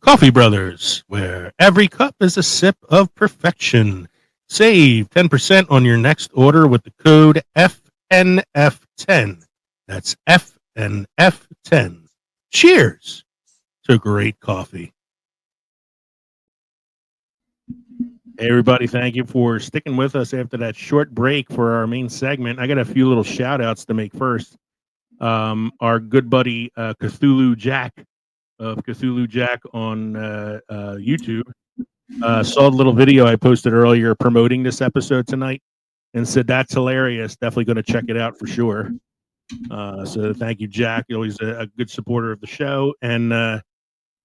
Coffee Brothers, where every cup is a sip of perfection. Save 10% on your next order with the code FNF10. That's FNF10. Cheers to great coffee. Hey, everybody, thank you for sticking with us after that short break for our main segment. I got a few little shout outs to make first. Our good buddy Cthulhu Jack of Cthulhu Jack on YouTube Saw the little video I posted earlier promoting this episode tonight, and said that's hilarious. Definitely going to check it out for sure. So thank you, Jack. You're always a good supporter of the show, and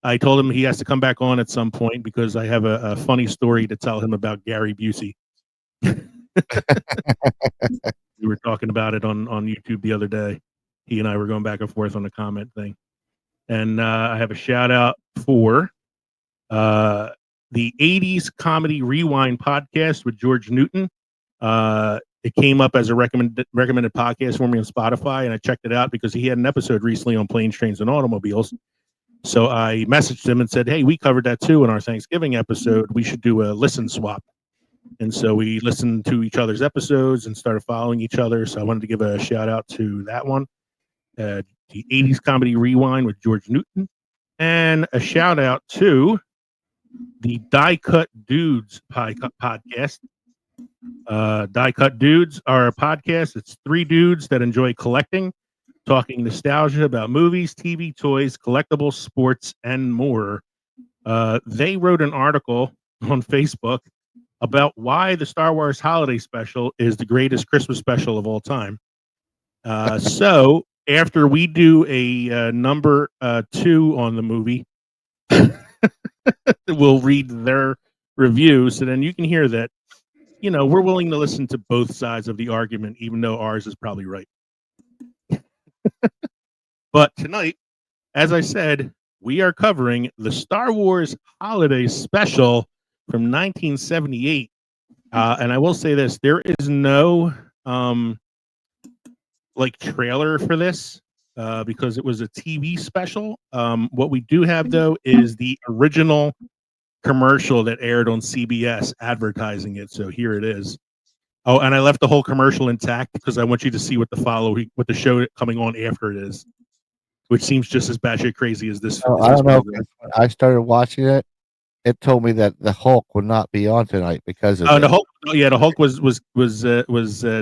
I told him he has to come back on at some point because I have a funny story to tell him about Gary Busey. We were talking about it on YouTube the other day. He and I were going back and forth on the comment thing. And I have a shout out for the 80s Comedy Rewind podcast with George Newton. It came up as a recommended podcast for me on Spotify, and I checked it out because he had an episode recently on planes, trains, and automobiles. So I messaged him and said, hey, we covered that too in our Thanksgiving episode. We should do a listen swap. And so we listened to each other's episodes and started following each other. So I wanted to give a shout out to that one, the 80s Comedy Rewind with George Newton, and a shout out to the Die Cut Dudes podcast. Die Cut Dudes are a podcast. It's 3 dudes that enjoy collecting, talking nostalgia about movies, TV, toys, collectibles, sports, and more. They wrote an article on Facebook about why the Star Wars Holiday Special is the greatest Christmas special of all time. So after we do a number 2 on the movie, we'll read their review. So then you can hear that, you know, we're willing to listen to both sides of the argument, even though ours is probably right. But tonight, as I said, we are covering the Star Wars Holiday Special from 1978. And I will say this, there is no trailer for this because it was a TV special. What we do have, though, is the original commercial that aired on CBS advertising it. So here it is. Oh, and I left the whole commercial intact because I want you to see what the show coming on after it is, which seems just as batshit crazy as this. I don't know. When I started watching it, it told me that the Hulk would not be on tonight because of the Hulk. Yeah, the Hulk was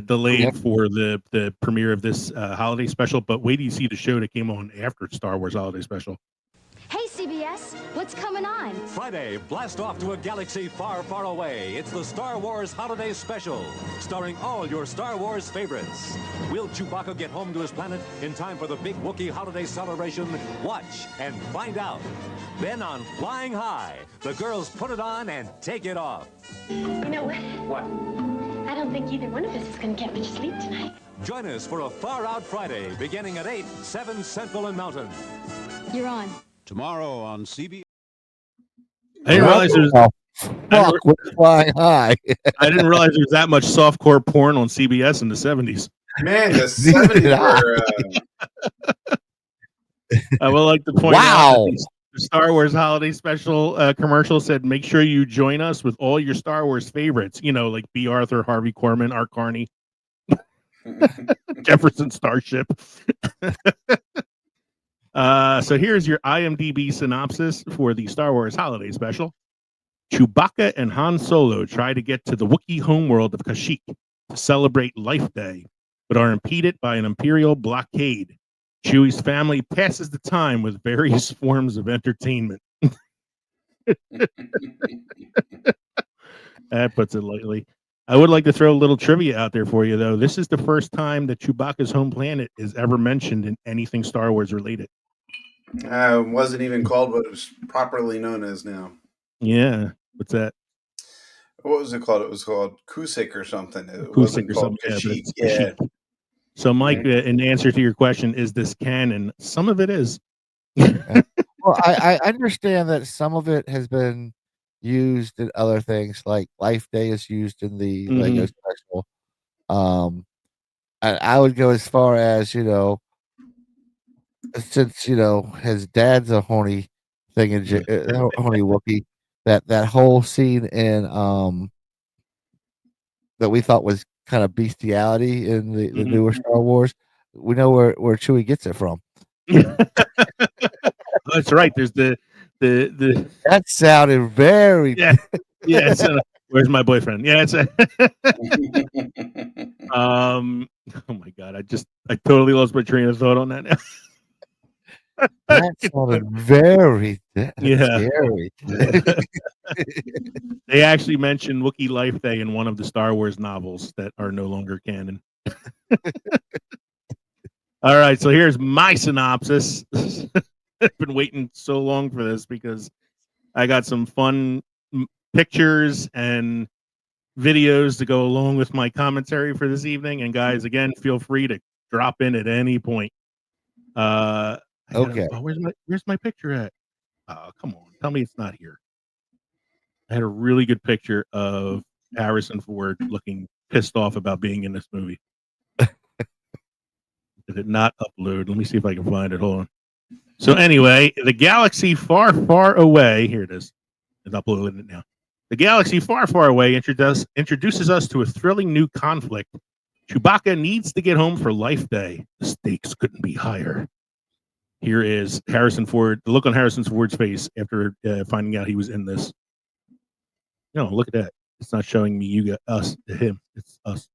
delayed for the premiere of this holiday special. But wait till you see the show that came on after Star Wars Holiday Special. Hey, CBS, what's coming on? Friday, blast off to a galaxy far, far away. It's the Star Wars Holiday Special, starring all your Star Wars favorites. Will Chewbacca get home to his planet in time for the big Wookiee holiday celebration? Watch and find out. Then on Flying High, the girls put it on and take it off. You know what? What? I don't think either one of us is going to get much sleep tonight. Join us for a Far Out Friday, beginning at 8, 7 Central and Mountain. You're on. Tomorrow on CB. I didn't realize there's Flying High. I didn't realize there's that much softcore porn on CBS in the 70s. Man, the 70s were... I would like to point out that the Star Wars Holiday Special commercial said, make sure you join us with all your Star Wars favorites. You know, like Bea Arthur, Harvey Korman, Art Carney, Jefferson Starship. So here's your IMDb synopsis for the Star Wars Holiday Special. Chewbacca and Han Solo try to get to the Wookiee homeworld of Kashyyyk to celebrate Life Day, but are impeded by an Imperial blockade. Chewie's family passes the time with various forms of entertainment. That puts it lightly. I would like to throw a little trivia out there for you, though. This is the first time that Chewbacca's home planet is ever mentioned in anything Star Wars related. Wasn't even called what it was properly known as now. Yeah. What's that? What was it called? It was called Kusik or something. It Kusik wasn't or called something. Kashyyyk. Yeah. So, Mike, in answer to your question, is this canon? Some of it is. Well, I understand that some of it has been used in other things, like Life Day is used in the Lego special. And I would go as far as, since his dad's a horny thing, horny Wookiee, that whole scene in that we thought was kind of bestiality in the newer Star Wars, we know where Chewie gets it from. That's right. There's the that sounded very yeah. It's where's my boyfriend? Yeah, it's oh my god, I totally lost my train of thought on that now. That sounded very Yeah. scary. They actually mentioned Wookiee Life Day in one of the Star Wars novels that are no longer canon. All right, so here's my synopsis. I've been waiting so long for this because I got some fun pictures and videos to go along with my commentary for this evening. And guys, again, feel free to drop in at any point. Okay. Where's my picture at? Oh, come on, tell me it's not here. I had a really good picture of Harrison Ford looking pissed off about being in this movie. Did it not upload? Let me see if I can find it. Hold on. So anyway, the galaxy far, far away. Here it is. It's uploading it now. The galaxy far, far away introduces us to a thrilling new conflict. Chewbacca needs to get home for Life Day. The stakes couldn't be higher. Here is Harrison Ford. The look on Harrison Ford's face after finding out he was in this. No, look at that. It's not showing me you, us, him. It's us.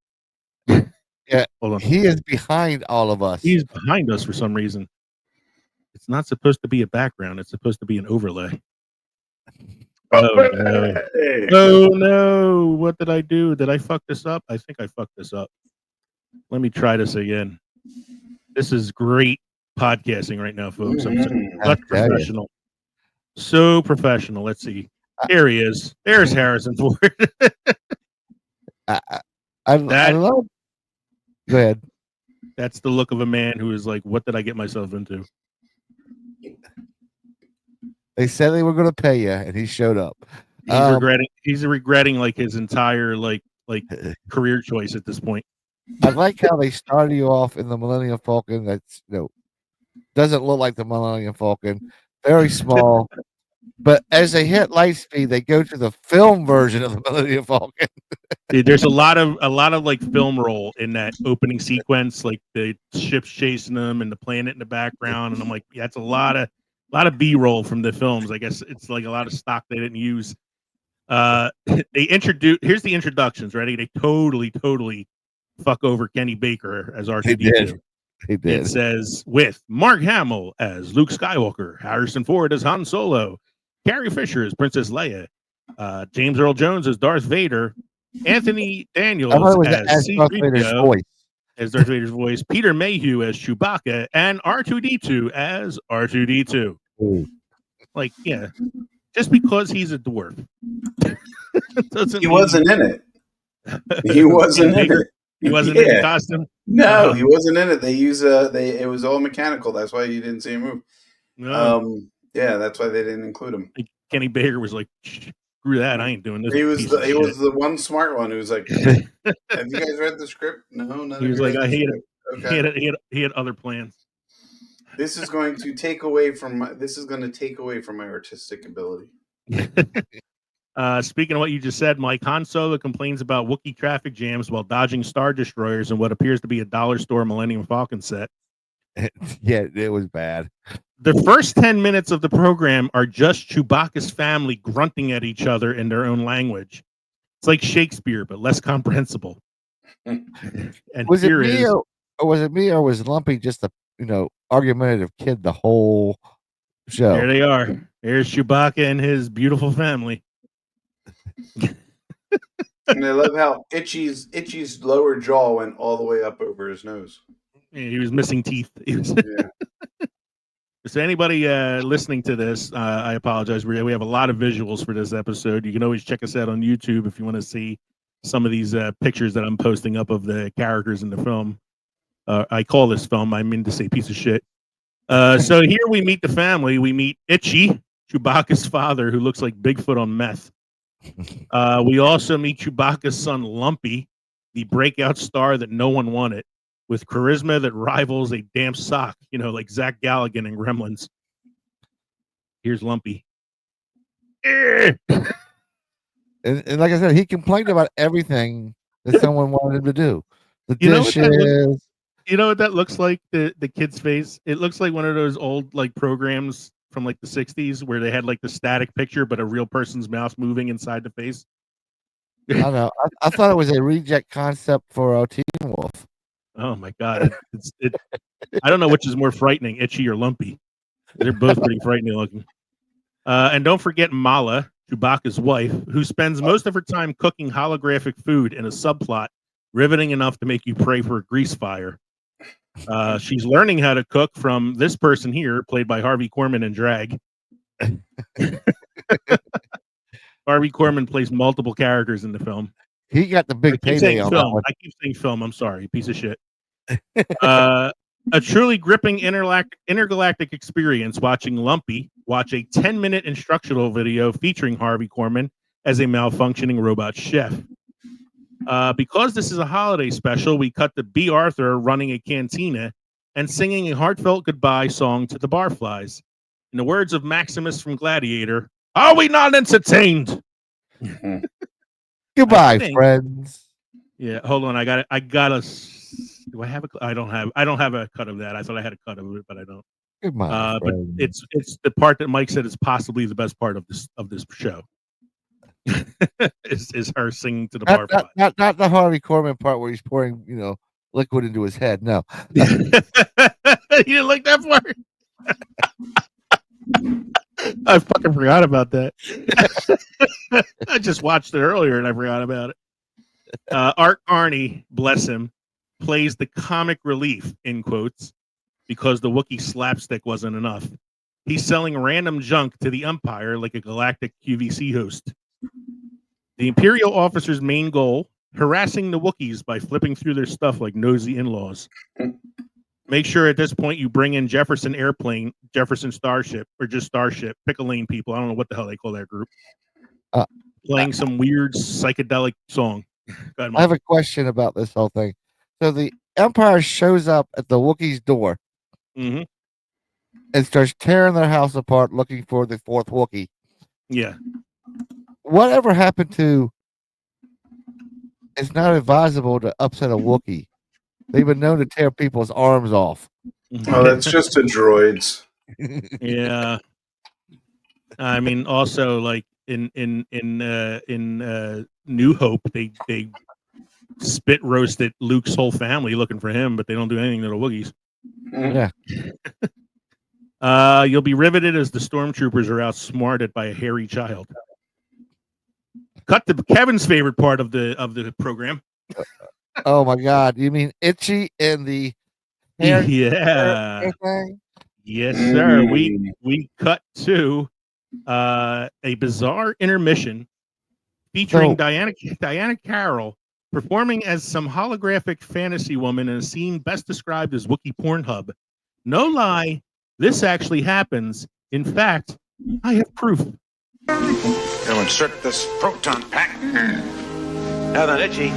Yeah, hold on. He is behind all of us. He's behind us for some reason. It's not supposed to be a background. It's supposed to be an overlay. Oh no! Oh no! What did I do? Did I fuck this up? I think I fucked this up. Let me try this again. This is great podcasting right now, folks. I'm so professional. So professional. Let's see. Here he is. There's Harrison Ford. I love. Go ahead. That's the look of a man who is like, "What did I get myself into?" They said they were going to pay you, and he showed up. He's regretting like his entire like career choice at this point. I like how they started you off in the Millennium Falcon. That's doesn't look like the Millennium Falcon. Very small. But as they hit light speed, they go to the film version of the Millennium Falcon. Dude, there's a lot of like film roll in that opening sequence, like the ships chasing them and the planet in the background, and I'm like, yeah, it's a lot of B-roll from the films. I guess it's like a lot of stock they didn't use. Here's the introductions. Ready? They totally fuck over Kenny Baker as R2D2. They did. It says with Mark Hamill as Luke Skywalker, Harrison Ford as Han Solo, Carrie Fisher as Princess Leia, James Earl Jones as Darth Vader, Anthony Daniels as Darth Vader's voice. As Darth Vader's voice, Peter Mayhew as Chewbacca, and R2D2 as R2D2. Ooh. Like, yeah, just because he's a dwarf he wasn't in it. He wasn't in it. He wasn't in the costume. No, he wasn't in it. They use it was all mechanical. That's why you didn't see him move. No. Yeah, that's why they didn't include him. Kenny Baker was like, screw that, I ain't doing this. He was the one smart one who was like, have you guys read the script? No, he was like, I hate it. Okay. He had other plans. This is going to take away from my artistic ability. Speaking of what you just said, Mike, Han Solo complains about Wookiee traffic jams while dodging Star Destroyers in what appears to be a dollar store Millennium Falcon set. Yeah, it was bad. The first 10 minutes of the program are just Chewbacca's family grunting at each other in their own language. It's like Shakespeare, but less comprehensible. And was it me, or was Lumpy just a argumentative kid the whole show? There they are. There's Chewbacca and his beautiful family. And I love how Itchy's lower jaw went all the way up over his nose. Yeah, he was missing teeth. So anybody listening to this, I apologize. We have a lot of visuals for this episode. You can always check us out on YouTube if you want to see some of these pictures that I'm posting up of the characters in the film. I call this film, I mean to say piece of shit. So here we meet the family. We meet Itchy, Chewbacca's father, who looks like Bigfoot on meth. We also meet Chewbacca's son, Lumpy, the breakout star that no one wanted, with charisma that rivals a damn sock, like Zach Galligan in Gremlins. Here's Lumpy. And like I said, he complained about everything that someone wanted him to do. The dishes. You know what that looks like? The kid's face. It looks like one of those old like programs from like the 60s where they had like the static picture, but a real person's mouth moving inside the face. I don't know. I thought it was a reject concept for Teen Wolf. Oh my god! I don't know which is more frightening, Itchy or Lumpy. They're both pretty frightening looking. And don't forget Mala, Chewbacca's wife, who spends most of her time cooking holographic food in a subplot riveting enough to make you pray for a grease fire. She's learning how to cook from this person here, played by Harvey Korman in drag. Harvey Korman plays multiple characters in the film. He got the big payday on that one. I keep saying film. I'm sorry, piece of shit. A truly gripping intergalactic experience watching Lumpy watch a 10-minute instructional video featuring Harvey Korman as a malfunctioning robot chef. Because this is a holiday special, we cut to Bea Arthur running a cantina and singing a heartfelt goodbye song to the barflies. In the words of Maximus from Gladiator, "Are we not entertained?" Goodbye, friends. Yeah, hold on. I got do I have a? I don't have a cut of that. I thought I had a cut of it, but I don't. Goodbye, but it's the part that Mike said is possibly the best part of this show. is her singing to the barflies. Not the Harvey Korman part where he's pouring liquid into his head. No. You didn't like that part? I fucking forgot about that. I just watched it earlier and I forgot about it. Art Arnie, bless him, plays the comic relief, in quotes, because the Wookiee slapstick wasn't enough. He's selling random junk to the Empire like a galactic QVC host. The Imperial officer's main goal, harassing the Wookiees by flipping through their stuff like nosy in-laws. Make sure at this point you bring in Jefferson Airplane, Jefferson Starship, or just Starship. Pick a lane, people. I don't know what the hell they call that group. Playing some weird psychedelic song. Go ahead, I have a question about this whole thing. So the Empire shows up at the Wookiees' door and starts tearing their house apart looking for the fourth Wookiee. Yeah. Whatever happened to it's not advisable to upset a Wookiee? They've been known to tear people's arms off. Oh, that's just a droids. Yeah. I mean, also like in New Hope, they spit roasted Luke's whole family looking for him, but they don't do anything to the Wookiees. Yeah. You'll be riveted as the stormtroopers are outsmarted by a hairy child. Cut to Kevin's favorite part of the program. Oh my God! You mean Itchy and the hair? Yeah. Yes, sir. We cut to a bizarre intermission featuring Diana Carroll performing as some holographic fantasy woman in a scene best described as Wookiee PornHub. No lie, this actually happens. In fact, I have proof. I'll insert this proton pack. Now then, Itchy,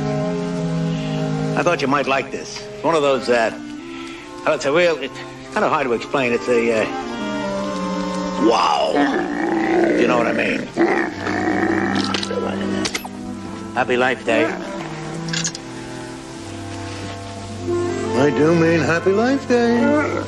I thought you might like this. It's one of those it's kind of hard to explain. It's a, wow. You know what I mean? Happy Life Day. I do mean Happy Life Day.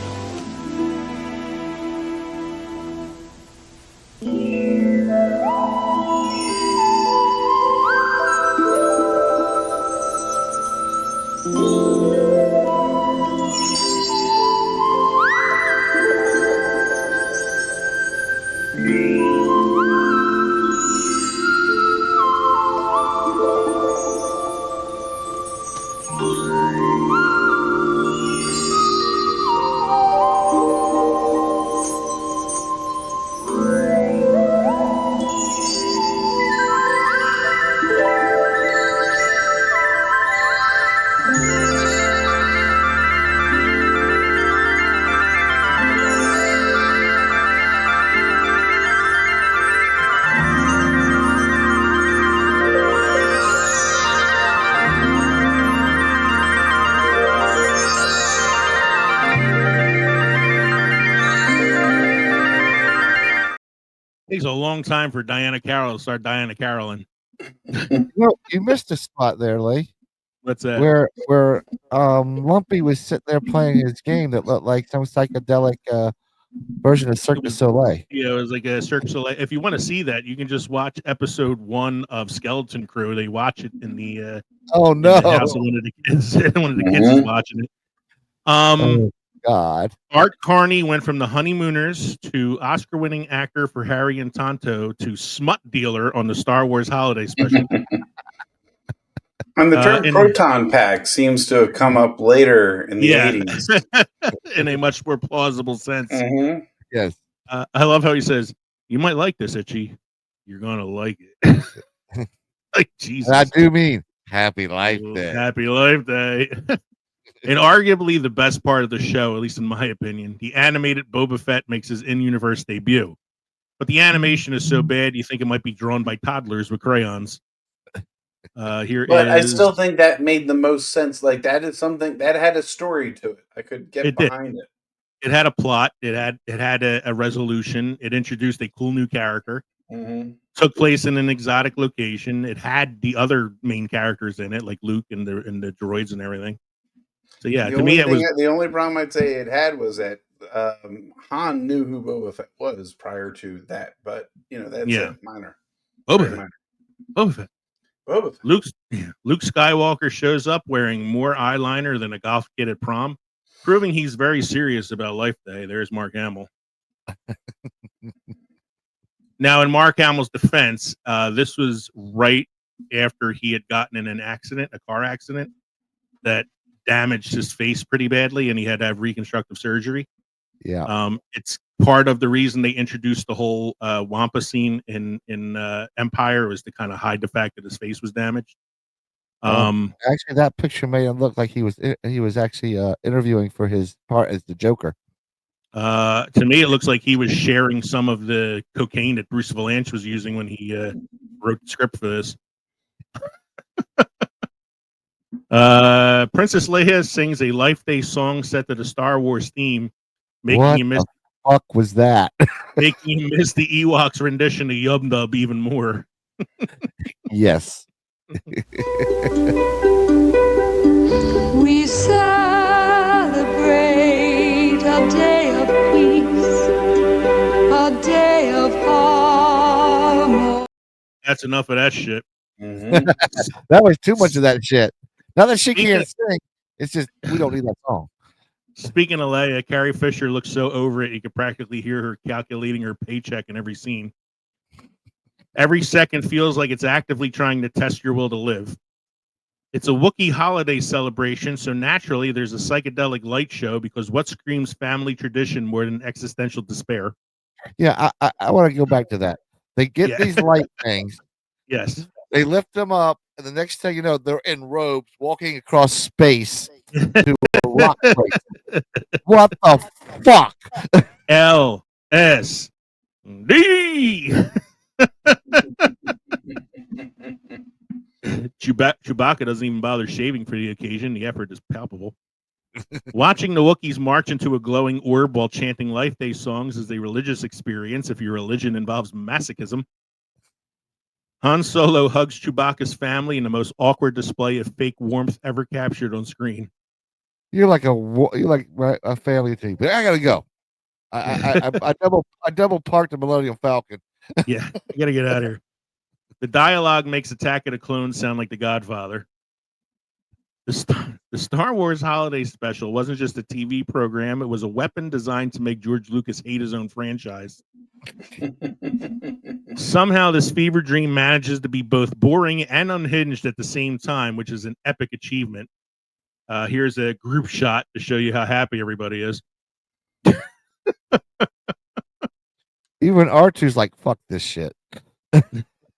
Takes a long time for Diana Carroll to start Diana Carolyn. No, you missed a spot there, Lee. What's that? Where Lumpy was sitting there playing his game that looked like some psychedelic version of Cirque du Soleil. Yeah, it was like a Cirque du Soleil. If you want to see that, you can just watch episode 1 of Skeleton Crew. They watch it in the oh no, in the house of one of the kids. One of the kids is watching it. Oh God. Art Carney went from the Honeymooners to Oscar-winning actor for Harry and Tonto to smut dealer on the Star Wars Holiday Special. And the term proton pack seems to have come up later in the 80s. In a much more plausible sense. Mm-hmm. Yes. I love how he says, "You might like this, Itchy. You're gonna like it." Like Jesus. And I do mean Happy Life Day. Happy Life Day. And arguably the best part of the show, at least in my opinion, the animated Boba Fett makes his in-universe debut. But the animation is so bad, you think it might be drawn by toddlers with crayons. But I still think that made the most sense. Like, that is something that had a story to it. I could get behind it. It had a plot. It had a resolution. It introduced a cool new character. Mm-hmm. Took place in an exotic location. It had the other main characters in it, like Luke and the droids and everything. So yeah, to me it was the only problem I'd say it had was that Han knew who Boba Fett was prior to that, but that's minor. Boba Fett. Luke Skywalker shows up wearing more eyeliner than a golf kid at prom, proving he's very serious about Life Day. There's Mark Hamill. Now, in Mark Hamill's defense, this was right after he had gotten in a car accident that damaged his face pretty badly, and he had to have reconstructive surgery. Yeah. It's part of the reason they introduced the whole Wampa scene in Empire, was to kind of hide the fact that his face was damaged. Actually, that picture made him look like he was actually interviewing for his part as the Joker. To me, it looks like he was sharing some of the cocaine that Bruce Valanche was using when he wrote the script for this. Princess Leia sings a Life Day song set to the Star Wars theme, What the fuck was that? making you miss the Ewoks rendition of Yub Nub even more. Yes. We celebrate a day of peace, a day of harmony. That's enough of that shit. Mm-hmm. That was too much of that shit. Now that she can't sing, it's just we don't need that song. Speaking of Leia, Carrie Fisher looks so over it, you could practically hear her calculating her paycheck in every scene. Every second feels like it's actively trying to test your will to live. It's a Wookiee holiday celebration, so naturally there's a psychedelic light show, because what screams family tradition more than existential despair? Yeah, I want to go back to that. They get these light things. Yes. They lift them up, and the next thing you know, they're in robes walking across space to a rock place. What the fuck? LSD. Chewbacca doesn't even bother shaving for the occasion. The effort is palpable. Watching the Wookiees march into a glowing orb while chanting Life Day songs is a religious experience if your religion involves masochism. Han Solo hugs Chewbacca's family in the most awkward display of fake warmth ever captured on screen. You're like a family team, but I gotta go. I double parked the Millennium Falcon. Yeah, I gotta get out of here. The dialogue makes Attack of the Clones sound like The Godfather. The Star Wars Holiday Special wasn't just a TV program; it was a weapon designed to make George Lucas hate his own franchise. Somehow, this fever dream manages to be both boring and unhinged at the same time, which is an epic achievement. Here's a group shot to show you how happy everybody is. Even R2's like, fuck this shit.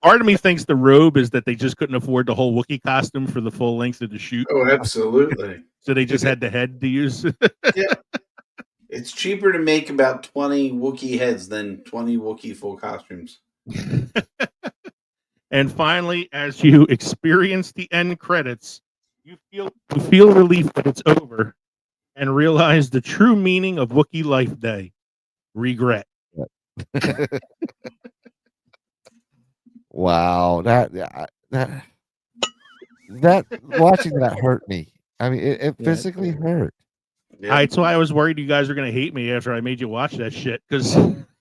Part of me thinks the robe is that they just couldn't afford the whole Wookiee costume for the full length of the shoot. Oh, absolutely. So they just had the head to use. Yeah. It's cheaper to make about 20 Wookiee heads than 20 Wookiee full costumes. And finally, as you experience the end credits, you feel relief that it's over and realize the true meaning of Wookiee Life Day: regret. Wow, that watching that hurt me. I mean, it physically hurt. Yeah. That's why I was worried you guys were going to hate me after I made you watch that shit, because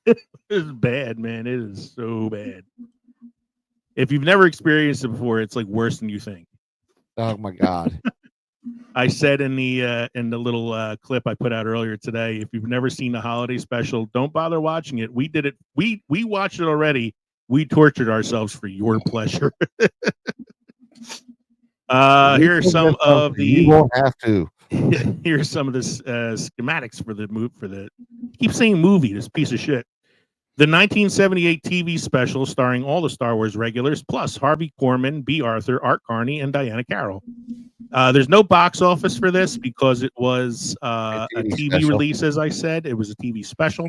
it is bad, man. It is so bad. If you've never experienced it before, it's like worse than you think. Oh my god. I said in the little clip I put out earlier today, if you've never seen the holiday special, don't bother watching it. We did it. We watched it already. We tortured ourselves for your pleasure. Here are some of the. You won't have to. Here's some of the schematics for the movie. Keep saying movie. This piece of shit. The 1978 TV special starring all the Star Wars regulars, plus Harvey Korman, Bea Arthur, Art Carney, and Diana Carroll. There's no box office for this because it was a TV release, as I said. It was a TV special.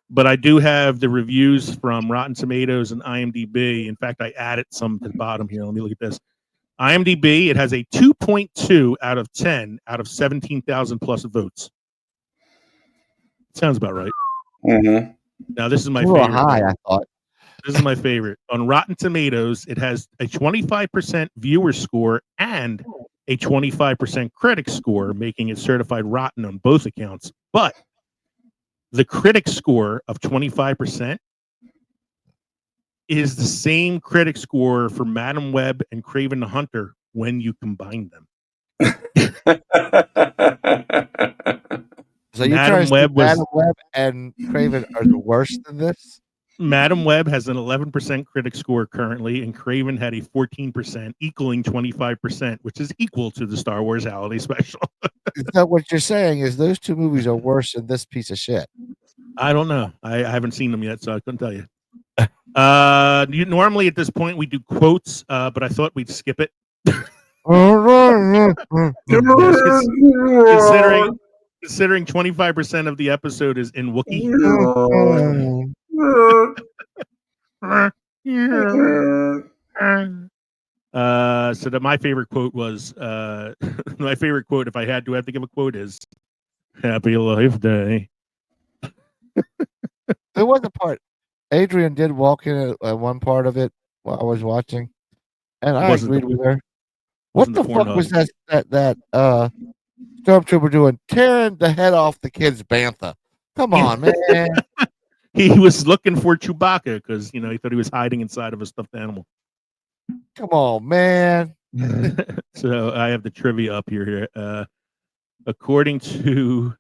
But I do have the reviews from Rotten Tomatoes and IMDb. In fact, I added some to the bottom here. Let me look at this. IMDb, it has a 2.2 out of 10 out of 17,000 plus votes. Sounds about right. Mm-hmm. Now, this is my favorite. High, I thought. This is my favorite. On Rotten Tomatoes, it has a 25% viewer score and a 25% critic score, making it certified rotten on both accounts. But the critic score of 25% is the same critic score for Madam Web and Kraven the Hunter when you combine them. So Madam Web and Kraven are worse than this? Madam Web has an 11% critic score currently, and Kraven had a 14%, equaling 25%, which is equal to the Star Wars holiday special. Is that what you're saying? Is those two movies are worse than this piece of shit? I don't know. I haven't seen them yet, so I couldn't tell you. Normally at this point we do quotes, but I thought we'd skip it. Considering 25% of the episode is in Wookiee. So that my favorite quote was my favorite quote, if I had to have to give a quote, is "Happy Life Day." There was a part Adrian did walk in at one part of it while I was watching, and I agreed with her. What the fuck was that stormtrooper doing, tearing the head off the kid's bantha? Come on, man. He was looking for Chewbacca because he thought he was hiding inside of a stuffed animal. Come on, man. So I have the trivia up here. According to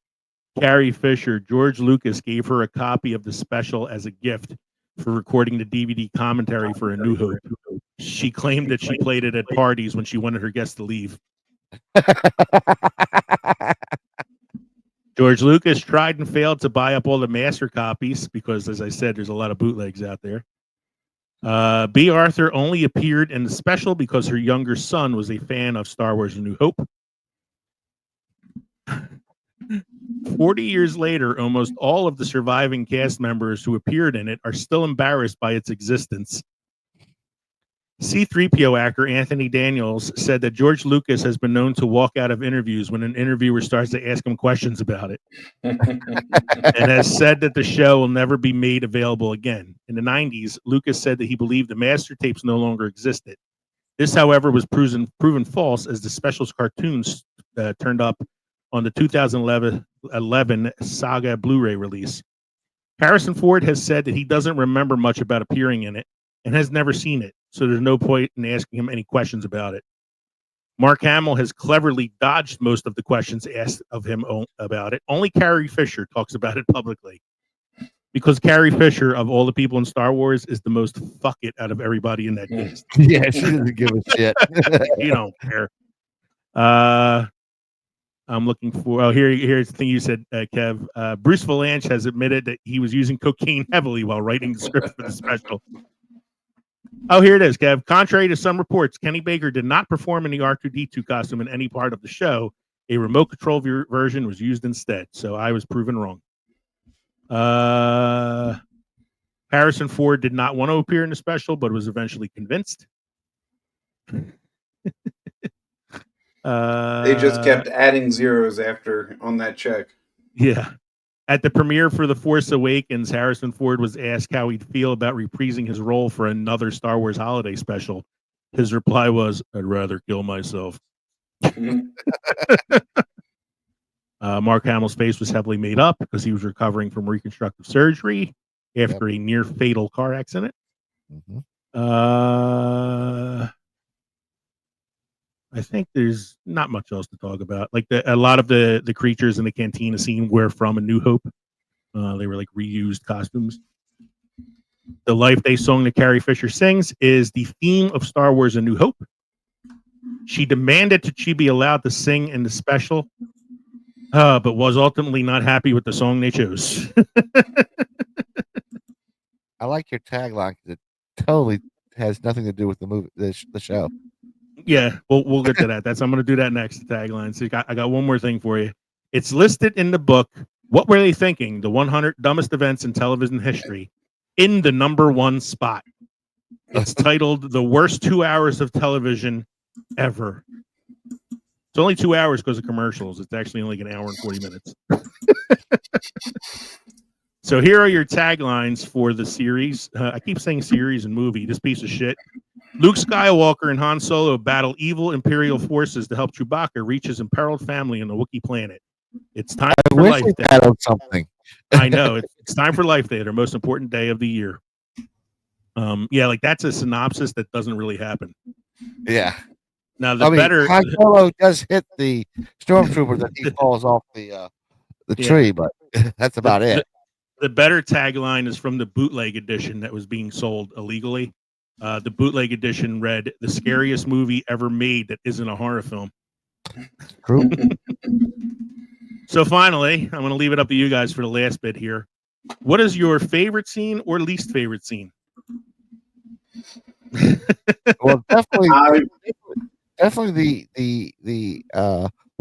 Carrie Fisher, George Lucas gave her a copy of the special as a gift for recording the DVD commentary for A New Hope. She claimed that she played it at parties when she wanted her guests to leave. George Lucas tried and failed to buy up all the master copies because, as I said, there's a lot of bootlegs out there. Bea Arthur only appeared in the special because her younger son was a fan of Star Wars A New Hope. 40 years later, almost all of the surviving cast members who appeared in it are still embarrassed by its existence. C-3PO actor Anthony Daniels said that George Lucas has been known to walk out of interviews when an interviewer starts to ask him questions about it, and has said that the show will never be made available again. In the 90s, Lucas said that he believed the master tapes no longer existed. This, however, was proven false as the special's cartoons turned up on the 2011 Saga Blu-ray release. Harrison Ford has said that he doesn't remember much about appearing in it and has never seen it, so there's no point in asking him any questions about it. Mark Hamill has cleverly dodged most of the questions asked of him about it. Only Carrie Fisher talks about it publicly, because Carrie Fisher, of all the people in Star Wars, is the most fuck it out of everybody in that cast. Yeah, she doesn't give a shit. You don't care. I'm looking for. Here's the thing you said, Kev. Bruce Valanche has admitted that he was using cocaine heavily while writing the script for the special. Oh, here it is, Kev. Contrary to some reports, Kenny Baker did not perform in the R2-D2 costume in any part of the show. A remote control version was used instead, so I was proven wrong. Harrison Ford did not want to appear in the special, but was eventually convinced. They just kept adding zeros on that check. Yeah. At the premiere for The Force Awakens, Harrison Ford was asked how he'd feel about reprising his role for another Star Wars holiday special. His reply was, "I'd rather kill myself." Mark Hamill's face was heavily made up because he was recovering from reconstructive surgery after a near fatal car accident. I I think there's not much else to talk about. Like a lot of the creatures in the cantina scene were from A New Hope. They were like reused costumes. The Life Day song that Carrie Fisher sings is the theme of Star Wars A New Hope. She demanded that she be allowed to sing in the special, but was ultimately not happy with the song they chose. I like your tagline because it totally has nothing to do with the movie, the show. Yeah, we'll get to that. I'm going to do that next. The tagline. So I got one more thing for you. It's listed in the book. What were they thinking? The 100 dumbest events in television history, in the #1 spot. It's titled "The Worst 2 Hours of Television Ever." It's only 2 hours because of commercials. It's actually only like an hour and 40 minutes. So here are your taglines for the series. I keep saying series and movie. This piece of shit. Luke Skywalker and Han Solo battle evil Imperial forces to help Chewbacca reach his imperiled family on the Wookiee planet. It's time for Life Day. Something. I know. It's time for Life Day, their most important day of the year. Yeah, like that's a synopsis that doesn't really happen. Yeah. Now better Han Solo does hit the stormtrooper that he falls off the tree, but that's about it. The better tagline is from the bootleg edition that was being sold illegally. The bootleg edition read, "The scariest movie ever made that isn't a horror film." True. So finally, I'm going to leave it up to you guys for the last bit here. What is your favorite scene or least favorite scene? Well, definitely the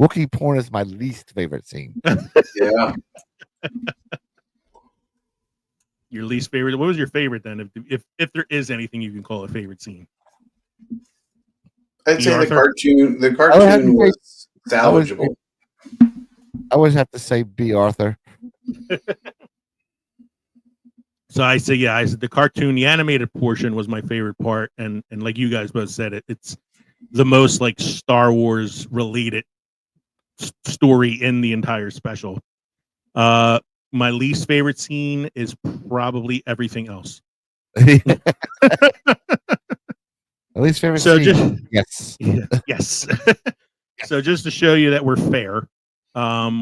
Wookiee porn is my least favorite scene. Yeah. Your least favorite. What was your favorite then? If there is anything you can call a favorite scene. I'd say the cartoon. The cartoon was salvageable. I always have to say Bea Arthur. So I say, yeah, I said the cartoon, the animated portion was my favorite part, and like you guys both said, it's the most like Star Wars related story in the entire special. My least favorite scene is probably everything else. At least favorite scene. Yes. Yes. So just to show you that we're fair,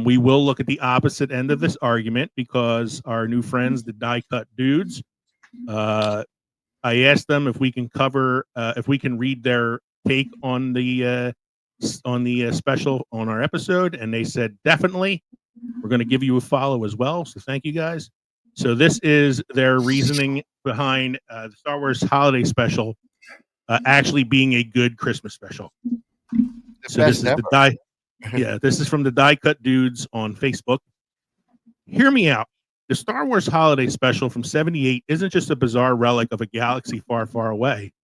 we will look at the opposite end of this argument because our new friends, the Die Cut Dudes, I asked them if we can cover, if we can read their take on the special on our episode, and they said definitely. We're going to give you a follow as well, so thank you guys. So this is their reasoning behind the Star Wars Holiday Special actually being a good Christmas special. So this is this is from the Die Cut Dudes on Facebook. Hear me out. The Star Wars Holiday Special from '78 isn't just a bizarre relic of a galaxy far, far away.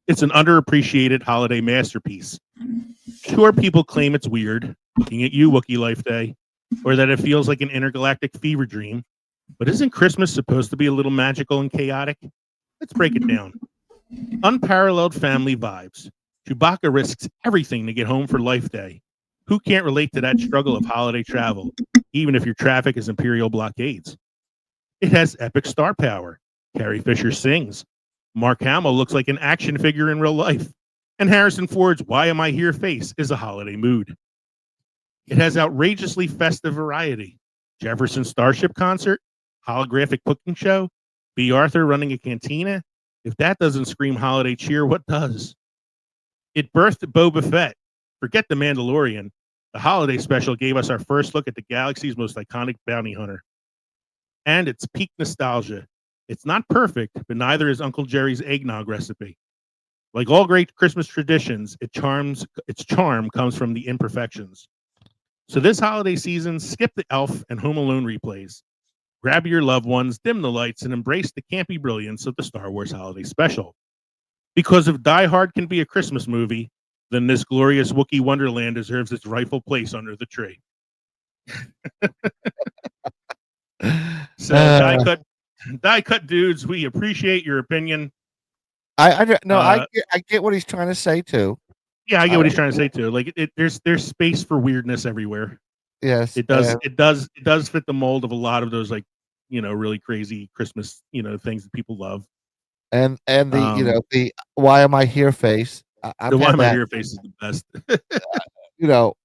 It's an underappreciated holiday masterpiece. Sure, people claim it's weird, looking at you, Wookiee Life Day, or that it feels like an intergalactic fever dream. But isn't Christmas supposed to be a little magical and chaotic? Let's break it down. Unparalleled family vibes. Chewbacca risks everything to get home for Life Day. Who can't relate to that struggle of holiday travel, even if your traffic is Imperial blockades? It has epic star power. Carrie Fisher sings. Mark Hamill looks like an action figure in real life. And Harrison Ford's "Why Am I Here" face is a holiday mood. It has outrageously festive variety. Jefferson Starship concert, holographic cooking show, Bea Arthur running a cantina. If that doesn't scream holiday cheer, what does? It birthed Boba Fett. Forget The Mandalorian. The holiday special gave us our first look at the galaxy's most iconic bounty hunter. And it's peak nostalgia. It's not perfect, but neither is Uncle Jerry's eggnog recipe. Like all great Christmas traditions, its charm comes from the imperfections. So this holiday season, skip the Elf and Home Alone replays. Grab your loved ones, dim the lights, and embrace the campy brilliance of the Star Wars Holiday Special. Because if Die Hard can be a Christmas movie, then this glorious Wookiee wonderland deserves its rightful place under the tree. So Die Cut Dudes, we appreciate your opinion. I get what he's trying to say too. Yeah, I get what he's trying to say too. Like there's space for weirdness everywhere. Yes, it does fit the mold of a lot of those like really crazy Christmas things that people love. And the the "Why Am I Here" face I've The why had am I that. here face is the best.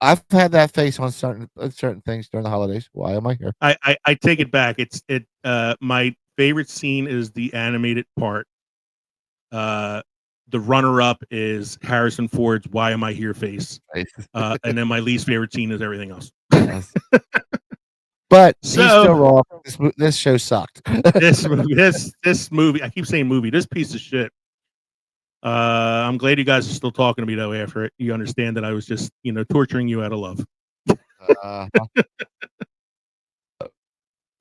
I've had that face on certain things during the holidays. Why am I here? I take it back. My favorite scene is the animated part. The runner-up is Harrison Ford's "Why Am I Here" face, and then my least favorite scene is everything else. Yes. But he's So still wrong. This show sucked. this movie, I keep saying movie. This piece of shit. I'm glad you guys are still talking to me though. After it, you understand that I was just torturing you out of love.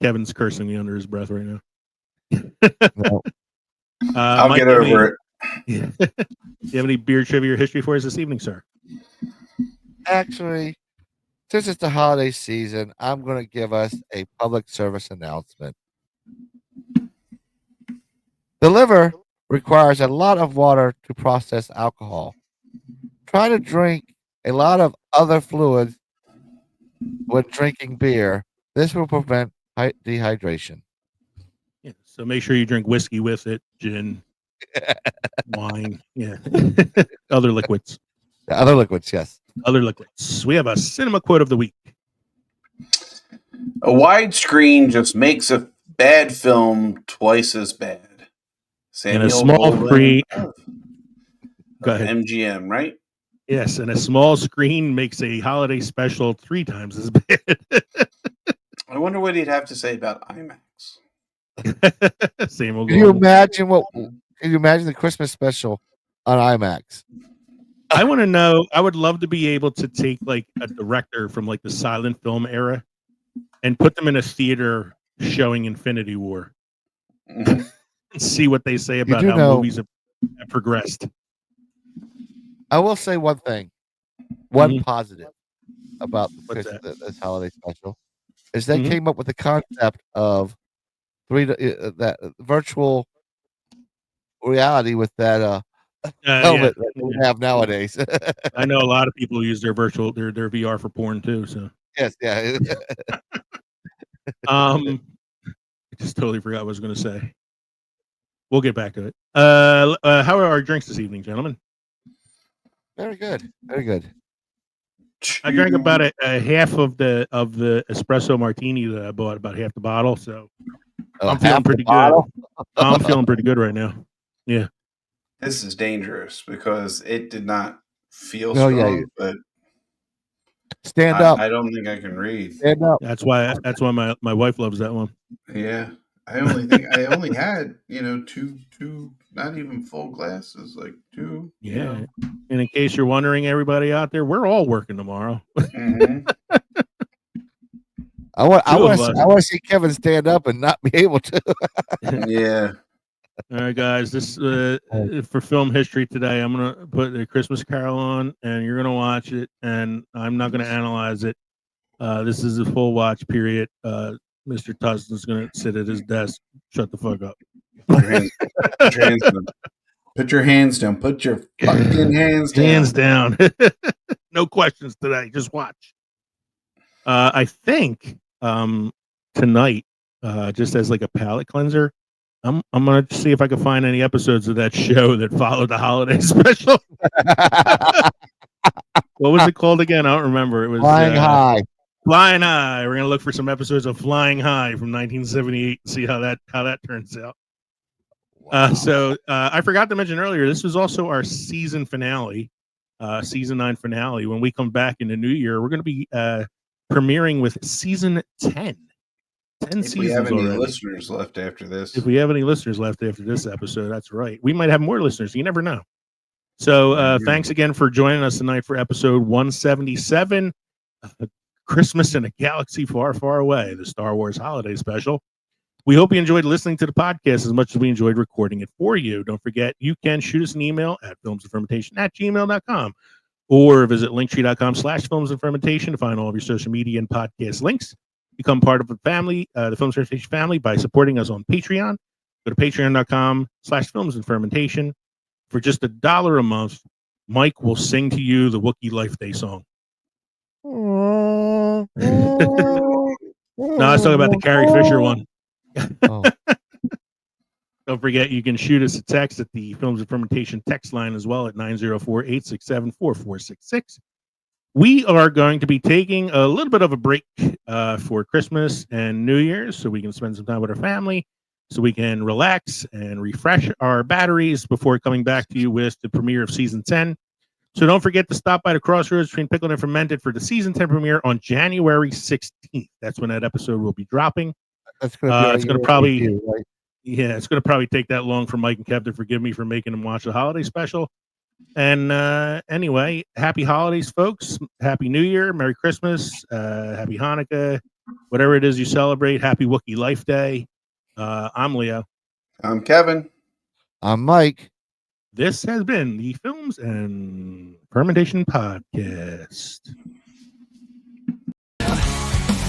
Kevin's cursing me under his breath right now. No. I'll Mike, get over it. Do you have any beer trivia or history for us this evening, sir? Actually, since it's the holiday season, I'm going to give us a public service announcement. The liver requires a lot of water to process alcohol. Try to drink a lot of other fluids when drinking beer. This will prevent dehydration. Yeah, so make sure you drink whiskey with it, gin, wine, other liquids. Other liquids, yes. Other liquids. We have a cinema quote of the week. A widescreen just makes a bad film twice as bad. Samuel And a small Goldwyn screen. of Go ahead. MGM, right? Yes, and a small screen makes a holiday special 3 times as bad. I wonder what he'd have to say about IMAX. Same old. Can you imagine the Christmas special on IMAX? I want to know. I would love to be able to take like a director from like the silent film era and put them in a theater showing Infinity War and see what they say about how movies have progressed. I will say one thing, positive about this holiday special is they came up with the concept of that virtual reality with that helmet that we have nowadays. I know a lot of people use their VR for porn too. So yes, yeah. I just totally forgot what I was going to say. We'll get back to it. How are our drinks this evening, gentlemen? Very good, very good. I drank about a half of the espresso martini that I bought, about half the bottle. So I'm feeling pretty good. I'm feeling pretty good right now. Yeah. This is dangerous because it did not feel strong, but stand up. I don't think I can read. Stand up. That's why my wife loves that one. Yeah. I only had, two not even full glasses, like 2. Yeah. And in case you're wondering, everybody out there, we're all working tomorrow. Mm-hmm. I want to see Kevin stand up and not be able to. Yeah. All right, guys. This for film history today. I'm gonna put the Christmas Carol on, and you're gonna watch it, and I'm not gonna analyze it. This is a full watch period. Mr. Tustin's gonna sit at his desk. Shut the fuck up. Put your hands down. Put your fucking hands down. Hands down. No questions today. Just watch. I think tonight, just as like a palate cleanser, I'm gonna see if I can find any episodes of that show that followed the holiday special. What was it called again? I don't remember. It was Flying High. Flying High. We're gonna look for some episodes of Flying High from 1978 and see how that turns out. Wow. So I forgot to mention earlier, this was also our season finale, season 9 finale. When we come back in the new year, we're going to be premiering with season 10. 10 if seasons we have any already. listeners left after this. If we have any listeners left after this episode, that's right. We might have more listeners. You never know. So thanks again for joining us tonight for episode 177, Christmas in a Galaxy Far, Far Away, the Star Wars Holiday Special. We hope you enjoyed listening to the podcast as much as we enjoyed recording it for you. Don't forget, you can shoot us an email at filmsandfermentation@gmail.com or visit linktree.com/filmsandfermentation to find all of your social media and podcast links. Become part of the family, the Films and Fermentation family, by supporting us on Patreon. Go to patreon.com/filmsandfermentation. For just $1 a month, Mike will sing to you the Wookiee Life Day song. No, I was talking about the Carrie Fisher one. Oh. Don't Don't forget, you can shoot us a text at the Films and Fermentation text line as well at 904-867-4466. We are going to be taking a little bit of a break for Christmas and New Year's so we can spend some time with our family, so we can relax and refresh our batteries before coming back to you with the premiere of Season 10. So don't forget to stop by the crossroads between Pickled and Fermented for the Season 10 premiere on January 16th. That's when that episode will be dropping. That's going to be it's going to probably... review, right? Yeah, it's going to probably take that long for Mike and Kev to forgive me for making them watch the holiday special. And anyway, happy holidays, folks. Happy New Year. Merry Christmas. Happy Hanukkah. Whatever it is you celebrate. Happy Wookiee Life Day. I'm Leo. I'm Kevin. I'm Mike. This has been the Films and Fermentation Podcast.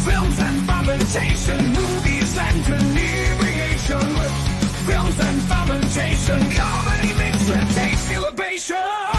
Films and fermentation, movies and inebriation. Films and fermentation, comedy mixed with tasty libation.